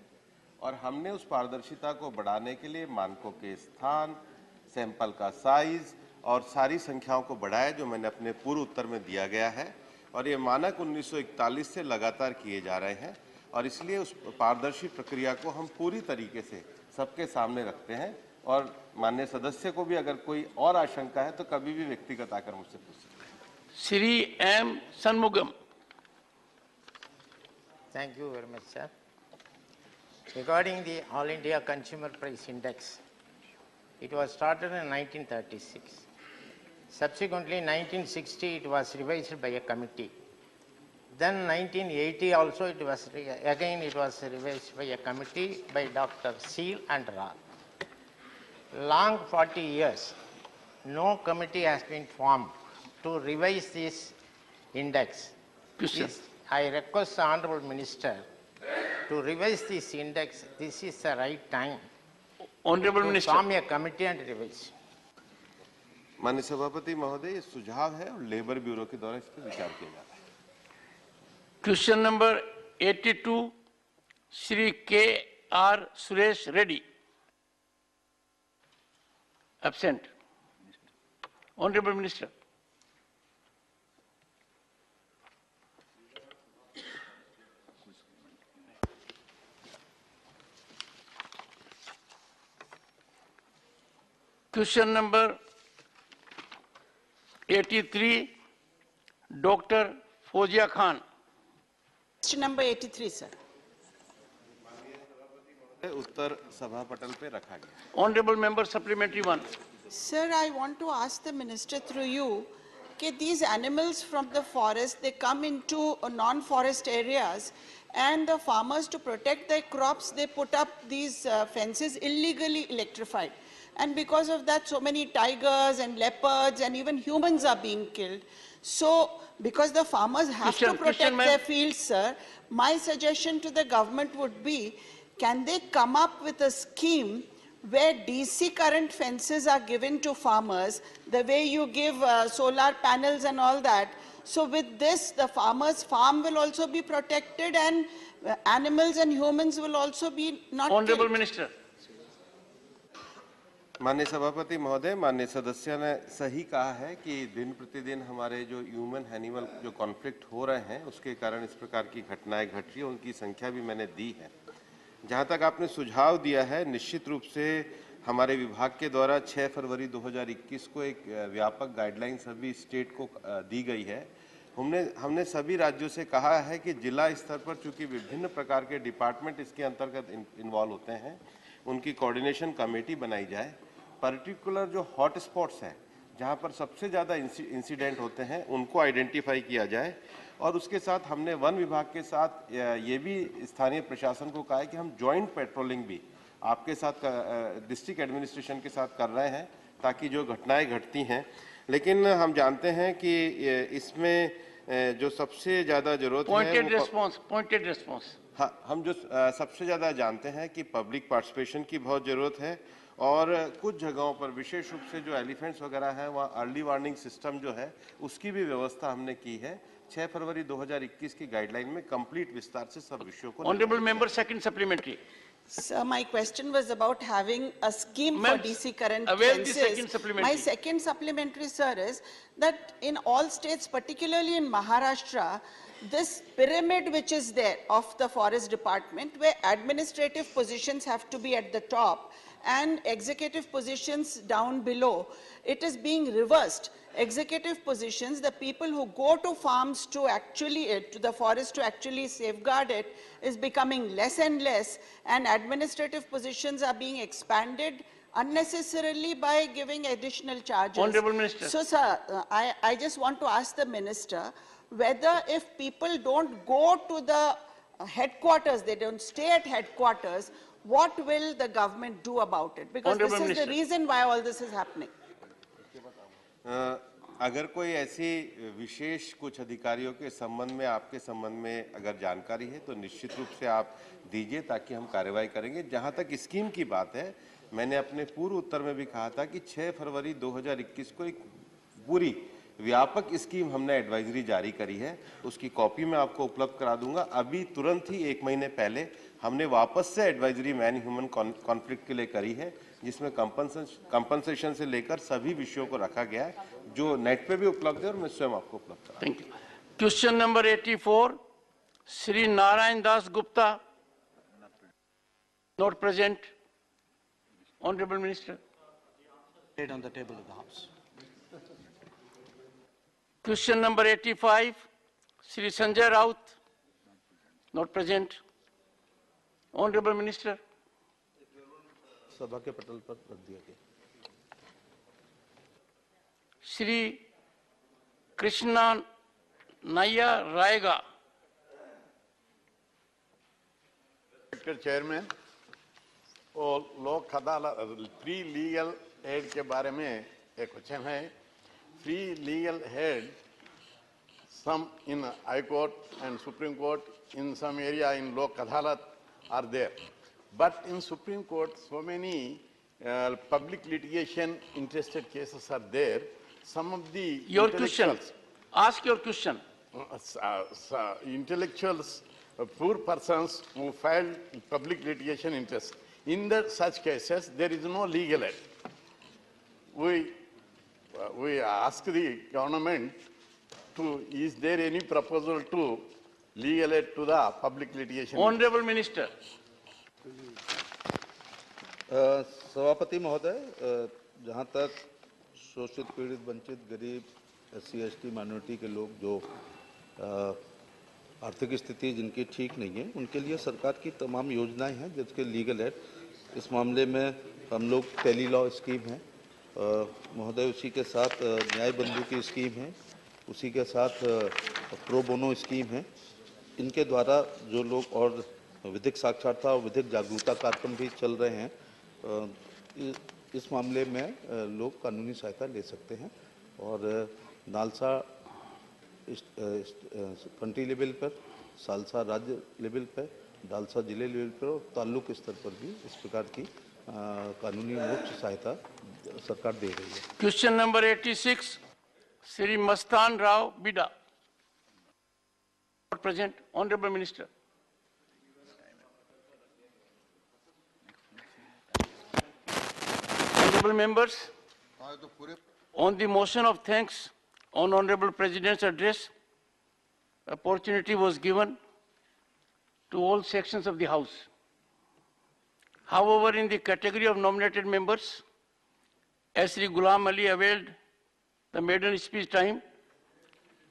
और हमने उस पारदर्शिता को बढ़ाने के लिए मानकों के स्थान, सैंपल का साइज और सारी संख्याओं को बढ़ाया जो मैंने अपने पूर्व उत्तर में दिया गया है और ये मानक 1941 से लगातार किए जा रहे हैं और इसलिए उस पारदर्शी प्रक्रिया को हम पूरी तरीके से सबके सामने रखते हैं और माननीय सदस्य को भी अगर कोई और आशंका है तो कभी भी व्यक्तिगत आकर मुझसे पूछ सकते हैं। Shri M Shanmugam. Thank you very much, sir. Regarding the All India Consumer Price Index, it was started in 1936. Subsequently, 1960, it was revised by a committee. Then 1980 also it was revised by a committee by Dr. Seal and Roth. Long 40 years, no committee has been formed to revise this index. I request the Honorable Minister to revise this index. This is the right time. Honorable Minister. Form a committee and revise. माननीय सभापति महोदय, ये सुझाव है और labour bureau के द्वारा इस पर विचार किया जा रहा है। Question number 82, Shri K.R. Suresh Reddy. Absent. Honorable Minister. Question number 83, Dr. Fozia Khan. Question number 83, sir. उत्तर सभा पटल पे रखा गया. Honorable Member, supplementary one. Sir, I want to ask the minister through you, that these animals from the forest, they come into non-forest areas, and the farmers, to protect their crops, they put up these fences illegally electrified. And because of that, so many tigers and leopards and even humans are being killed. So, because the farmers have to protect their fields, sir, my suggestion to the government would be, can they come up with a scheme where DC current fences are given to farmers, the way you give solar panels and all that. So with this, the farmer's farm will also be protected, and animals and humans will also be not Honorable killed. Minister. माननीय सभापति महोदय, माननीय सदस्य ने सही कहा है कि दिन प्रतिदिन हमारे जो ह्यूमन एनिमल जो कॉन्फ्लिक्ट हो रहे हैं, उसके कारण इस प्रकार की घटनाएं घट रही हैं, उनकी संख्या भी मैंने दी है. जहां तक आपने सुझाव दिया है, निश्चित रूप से हमारे विभाग के द्वारा 6 फरवरी 2021 को एक व्यापक गाइडलाइन सभी स्टेट को दी गई है. हमने सभी राज्यों से कहा है कि जिला स्तर पर चूंकि विभिन्न प्रकार के डिपार्टमेंट इसके अंतर्गत इन्वॉल्व होते हैं, उनकी कोऑर्डिनेशन कमेटी बनाई जाए. पर्टिकुलर जो हॉट स्पॉट्स हैं, जहां पर सबसे ज़्यादा इंसिडेंट होते हैं, उनको आइडेंटिफाई किया जाए. और उसके साथ हमने वन विभाग के साथ ये भी स्थानीय प्रशासन को कहा है कि हम जॉइंट पेट्रोलिंग भी आपके साथ डिस्ट्रिक्ट एडमिनिस्ट्रेशन के साथ कर रहे हैं, ताकि जो घटनाएं घटती हैं. लेकिन हम जानते हैं कि इसमें जो सबसे ज़्यादा जरूरत है, पॉइंटेड रिस्पॉन्स. हाँ, हम जो सबसे ज़्यादा जानते हैं कि पब्लिक पार्टिसिपेशन की बहुत ज़रूरत है. और कुछ जगहों पर विशेष रूप से जो एलिफेंट्स वगैरह हैं, वहाँ अर्ली वार्निंग सिस्टम जो है, उसकी भी व्यवस्था हमने की है. 6 फरवरी 2021 की गाइडलाइन में कंप्लीट विस्तार से सब विषयों को. Honorable Member, second supplementary. Sir, my question was about having a scheme for DC current fences. My second supplementary, sir, is that in all states, particularly in Maharashtra, this pyramid which is there of the forest department, where administrative positions have to be at the top and executive positions down below, it is being reversed. Executive positions, the people who go to farms to actually, to the forest to actually safeguard it, is becoming less and less, and administrative positions are being expanded unnecessarily by giving additional charges. Honorable Minister. So, sir, I just want to ask the Minister whether if people don't go to the headquarters, they don't stay at headquarters, what will the government do about it? Because this is the reason why all this is happening. अगर कोई ऐसी विशेष कुछ अधिकारियों के संबंध में, आपके संबंध में अगर जानकारी है, तो निश्चित रूप से आप दीजिए, ताकि हम कार्रवाई करेंगे. जहां तक स्कीम की बात है, मैंने अपने पूर्व उत्तर में भी कहा था कि 6 फरवरी 2021 को एक पूरी व्यापक स्कीम हमने एडवाइजरी जारी करी है. उसकी कॉपी मैं आपको उपलब्ध करा दूंगा. अभी तुरंत ही 1 महीने पहले हमने वापस से एडवाइजरी मैन ह्यूमन कॉन्फ्लिक्ट के लिए करी है, जिसमें कंपनसेशन से लेकर सभी विषयों को रखा गया है, जो नेट पे भी उपलब्ध है और मैं स्वयं आपको उपलब्ध करा. Thank you. Question number 84, Shri Narayan Das Gupta, not present. Honourable minister. Laid on the table of the House. Question number 85, Shri Sanjay Raut, not present. Honorable Minister. सभा के पटल पर रख दिया गया. Shri Krishna Naya Raiga. Mr. Chairman, और लोक अदालत फ्री लीगल एड के बारे में एक क्वेश्चन है. Free legal aid, some in High Court and Supreme Court, in some area in Lok Adalat are there. But in Supreme Court, so many public litigation interested cases are there. Some of the Your question. Ask your question. Intellectuals, poor persons who filed public litigation interest. In such cases, there is no legal aid. We we ask the government to, is there any proposal to legal aid to the public litigation? Honorable Minister. सभापति महोदय, जहाँ तक शोषित, पीड़ित, वंचित, गरीब, SC, ST minority के लोग जो आर्थिक स्थिति जिनकी ठीक नहीं है, उनके लिए सरकार की तमाम योजनाएं हैं, जिसके लीगल एड। इस मामले में हम लोग टेली लॉ स्कीम है महोदय, उसी के साथ न्याय बंधु की स्कीम है, उसी के साथ प्रो बोनो स्कीम है। इनके द्वारा जो लोग और विधिक साक्षरता और विधिक जागरूकता कार्यक्रम भी चल रहे हैं, इस मामले में लोग कानूनी सहायता ले सकते हैं। और नालसा कंट्री लेवल पर, सालसा राज्य लेवल पर, डालसा जिले लेवल पर और ताल्लुक स्तर पर भी इस प्रकार की कानूनी मोक्ष सहायता सरकार दे रही है। Question number 86, Shri Mastan Rao Bida. Present, Honorable Minister. Honorable members, on the motion of thanks on Honorable President's address, opportunity was given to all sections of the House. However, in the category of nominated members, as Sri Ghulam Ali availed the maiden speech time,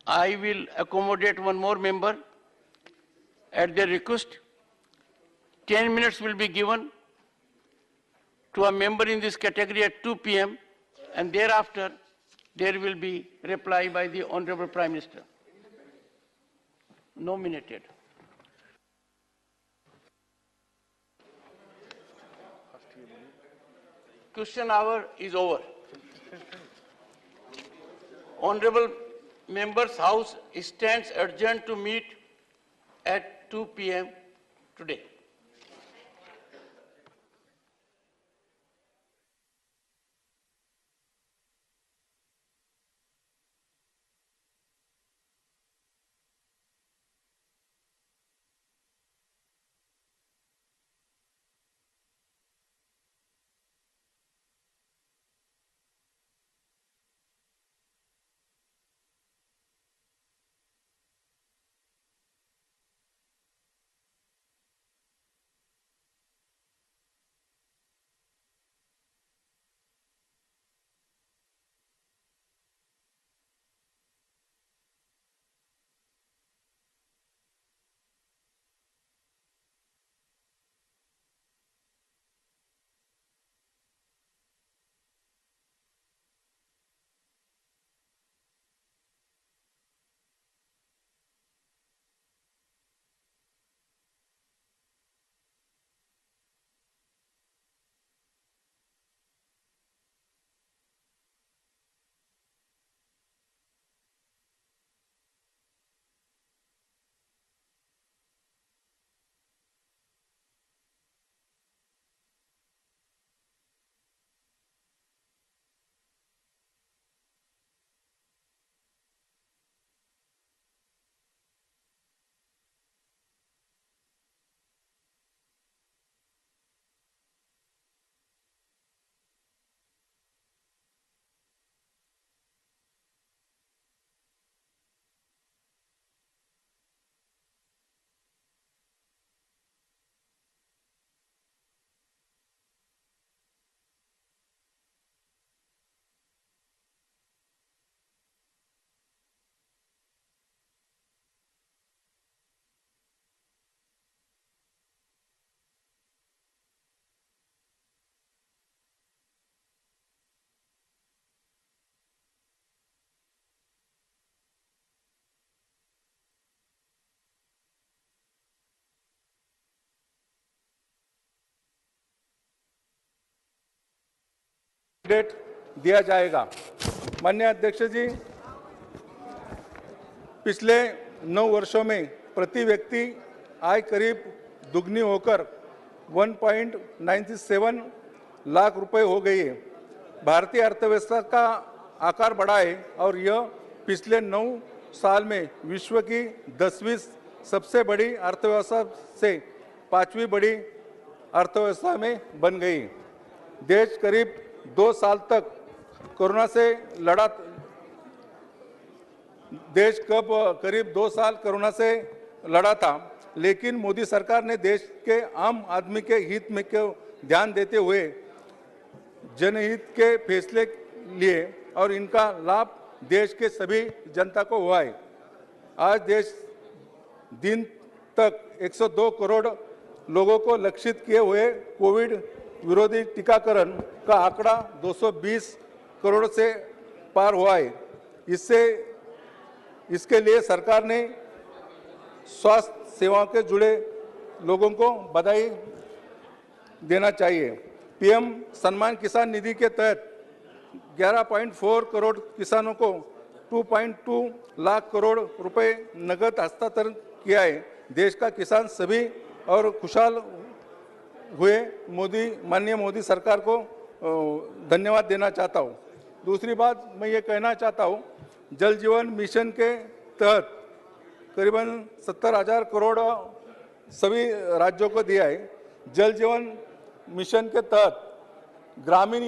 I will accommodate one more member. At their request, 10 minutes will be given to a member in this category at 2 p.m. and thereafter there will be reply by the Honorable Prime Minister. Nominated. Question hour is over. Honorable members, House stands adjourned to meet at 2 p.m. today. Date दिया जाएगा। माननीय अध्यक्ष जी, पिछले 9 वर्षों में प्रति व्यक्ति आय करीब दुगनी होकर 1.97 लाख रुपए हो गई है। भारतीय अर्थव्यवस्था का आकार बढ़ा है और यह पिछले 9 साल में विश्व की 10वीं सबसे बड़ी अर्थव्यवस्था से 5वीं बड़ी अर्थव्यवस्था में बन गई। देश करीब 2 साल तक कोरोना से लड़ा, देश कब करीब 2 साल कोरोना से लड़ा था, लेकिन मोदी सरकार ने देश के आम आदमी के हित में को ध्यान देते हुए जनहित के फैसले लिए और इनका लाभ देश के सभी जनता को हुआ है। आज देश दिन तक 102 करोड़ लोगों को लक्षित किए हुए कोविड विरोधी टीकाकरण का आंकड़ा 220 करोड़ से पार हुआ है। इसके लिए सरकार ने स्वास्थ्य सेवाओं के जुड़े लोगों को बधाई देना चाहिए। पीएम सम्मान किसान निधि के तहत 11.4 करोड़ किसानों को 2.2 लाख करोड़ रुपए नगद हस्तांतरण किया है। देश का किसान सभी और खुशहाल हुए। माननीय मोदी सरकार को धन्यवाद देना चाहता हूँ। दूसरी बात मैं ये कहना चाहता हूँ, जल जीवन मिशन के तहत करीबन 70,000 करोड़ सभी राज्यों को दिया है। जल जीवन मिशन के तहत ग्रामीण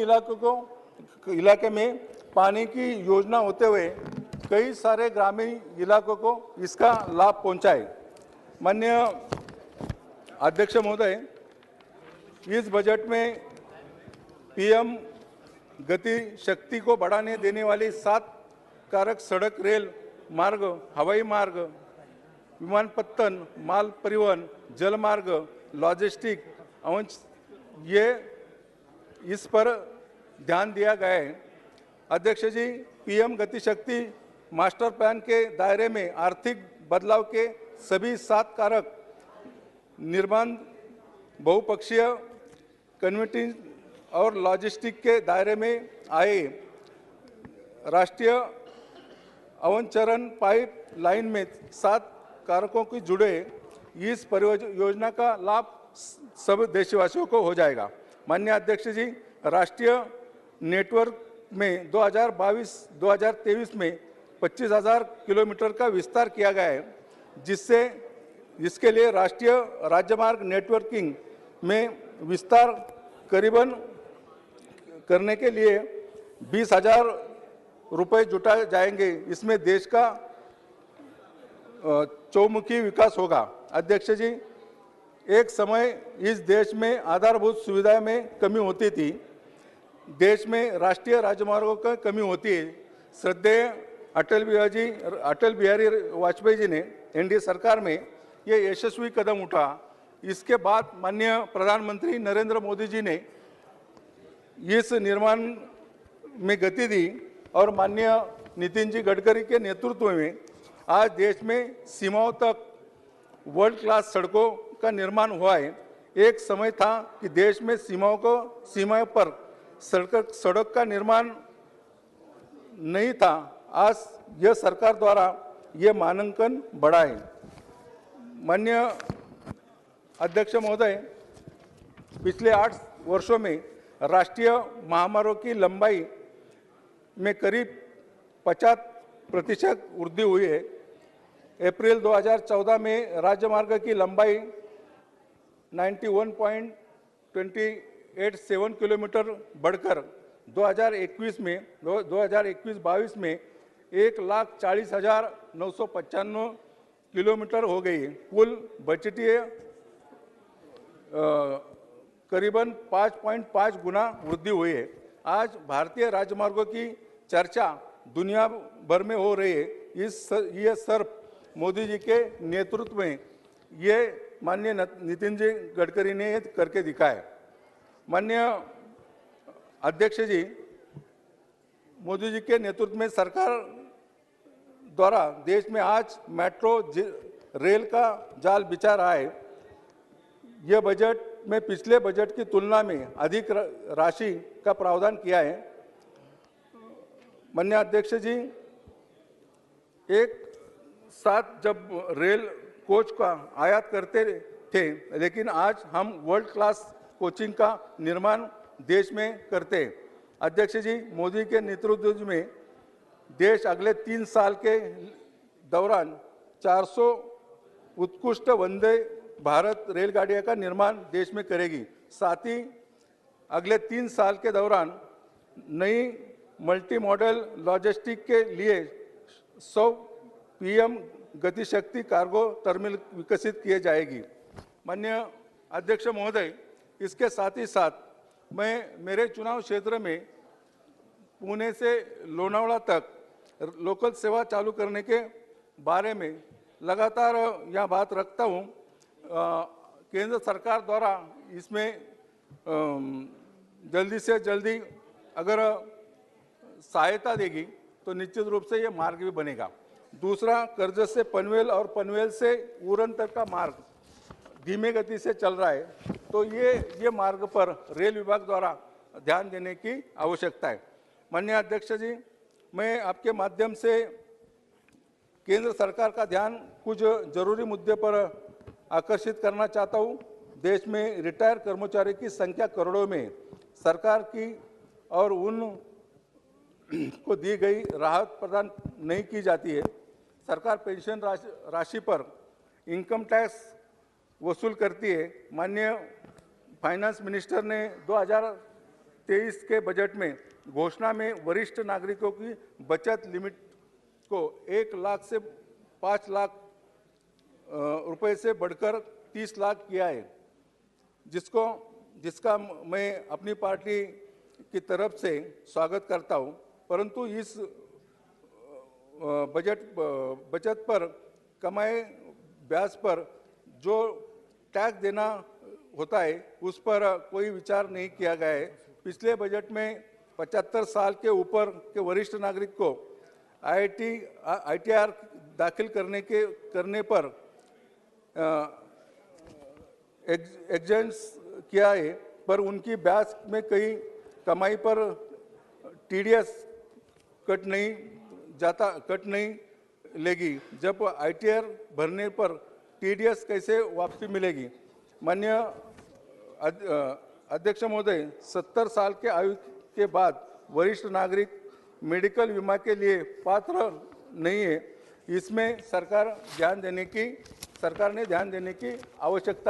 इलाके में पानी की योजना होते हुए कई सारे ग्रामीण इलाकों को इसका लाभ पहुंचा है। माननीय अध्यक्ष महोदय, इस बजट में पीएम गति शक्ति को बढ़ाने देने वाली 7 कारक सड़क, रेल मार्ग, हवाई मार्ग, विमानपत्तन, माल परिवहन, जल मार्ग, लॉजिस्टिक ये इस पर ध्यान दिया गया है। अध्यक्ष जी, पीएम गति शक्ति मास्टर प्लान के दायरे में आर्थिक बदलाव के सभी 7 कारक निर्माण, बहुपक्षीय कन्वर्टिंग और लॉजिस्टिक के दायरे में आए। राष्ट्रीय अवचरण पाइप लाइन में 7 कारकों के जुड़े इस परियोजना का लाभ सब देशवासियों को हो जाएगा। माननीय अध्यक्ष जी, राष्ट्रीय नेटवर्क में 2022-2023 में 25,000 किलोमीटर का विस्तार किया गया है, जिसके लिए राष्ट्रीय राज्यमार्ग नेटवर्किंग में विस्तार करीबन करने के लिए 20,000 रुपए जुटाए जाएंगे। इसमें देश का चौमुखी विकास होगा। अध्यक्ष जी, एक समय इस देश में आधारभूत सुविधा में कमी होती थी। देश में राष्ट्रीय राजमार्गों की कमी होती है। श्रद्धेय अटल बिहारी वाजपेयी जी ने एनडीए सरकार में ये यशस्वी कदम उठा। इसके बाद माननीय प्रधानमंत्री नरेंद्र मोदी जी ने इस निर्माण में गति दी और माननीय नितिन जी गडकरी के नेतृत्व में आज देश में सीमाओं तक वर्ल्ड क्लास सड़कों का निर्माण हुआ है। एक समय था कि देश में सीमा पर सड़क का निर्माण नहीं था। आज यह सरकार द्वारा यह मानांकन बढ़ा है। माननीय अध्यक्ष महोदय, पिछले 8 वर्षों में राष्ट्रीय महामार्गों की लंबाई में करीब 50% वृद्धि हुई है। अप्रैल 2014 में राजमार्ग की लंबाई 91.287 किलोमीटर बढ़कर 2021-22 में 1,40,995 किलोमीटर हो गई। कुल बजटीय करीबन 5.5 गुना वृद्धि हुई है। आज भारतीय राजमार्गों की चर्चा दुनिया भर में हो रही है। ये सिर्फ मोदी जी के नेतृत्व में ये माननीय नितिन जी गडकरी ने करके दिखाया। माननीय अध्यक्ष जी, मोदी जी के नेतृत्व में सरकार द्वारा देश में आज मेट्रो रेल का जाल बिछा रहा है। यह बजट में पिछले बजट की तुलना में अधिक राशि का प्रावधान किया है। माननीय अध्यक्ष जी, एक साथ जब रेल कोच का आयात करते थे, लेकिन आज हम वर्ल्ड क्लास कोचिंग का निर्माण देश में करते हैं। अध्यक्ष जी, मोदी के नेतृत्व में देश अगले 3 साल के दौरान 400 उत्कृष्ट वंदे भारत रेलगाड़ियों का निर्माण देश में करेगी। साथ ही अगले 3 साल के दौरान नई मल्टी मॉडल लॉजिस्टिक के लिए 100 पीएम गतिशक्ति कार्गो टर्मिनल विकसित किए जाएगी। माननीय अध्यक्ष महोदय, इसके साथ ही साथ मैं मेरे चुनाव क्षेत्र में पुणे से लोनावाला तक लोकल सेवा चालू करने के बारे में लगातार यह बात रखता हूँ। केंद्र सरकार द्वारा इसमें जल्दी से जल्दी अगर सहायता देगी तो निश्चित रूप से ये मार्ग भी बनेगा। दूसरा, कर्जत से पनवेल और पनवेल से उरण तक का मार्ग धीमे गति से चल रहा है, तो ये मार्ग पर रेल विभाग द्वारा ध्यान देने की आवश्यकता है। माननीय अध्यक्ष जी, मैं आपके माध्यम से केंद्र सरकार का ध्यान कुछ जरूरी मुद्दे पर आकर्षित करना चाहता हूँ। देश में रिटायर कर्मचारी की संख्या करोड़ों में, सरकार की और उन को दी गई राहत प्रदान नहीं की जाती है। सरकार पेंशन राशि पर इनकम टैक्स वसूल करती है। माननीय फाइनेंस मिनिस्टर ने 2023 के बजट में घोषणा में वरिष्ठ नागरिकों की बचत लिमिट को 1 लाख से 5 लाख रुपए से बढ़कर 30 लाख किया है, जिसका मैं अपनी पार्टी की तरफ से स्वागत करता हूं। परंतु इस बचत पर कमाए ब्याज पर जो टैक्स देना होता है उस पर कोई विचार नहीं किया गया है। पिछले बजट में 75 साल के ऊपर के वरिष्ठ नागरिक को ITR दाखिल करने पर एग्जेंट्स किया है, पर उनकी ब्याज में कई कमाई पर TDS कट नहीं लेगी। जब ITR भरने पर TDS कैसे वापसी मिलेगी? माननीय अध्यक्ष महोदय, 70 साल के आयु के बाद वरिष्ठ नागरिक मेडिकल बीमा के लिए पात्र नहीं है। इसमें सरकार ने ध्यान देने की आवश्यकता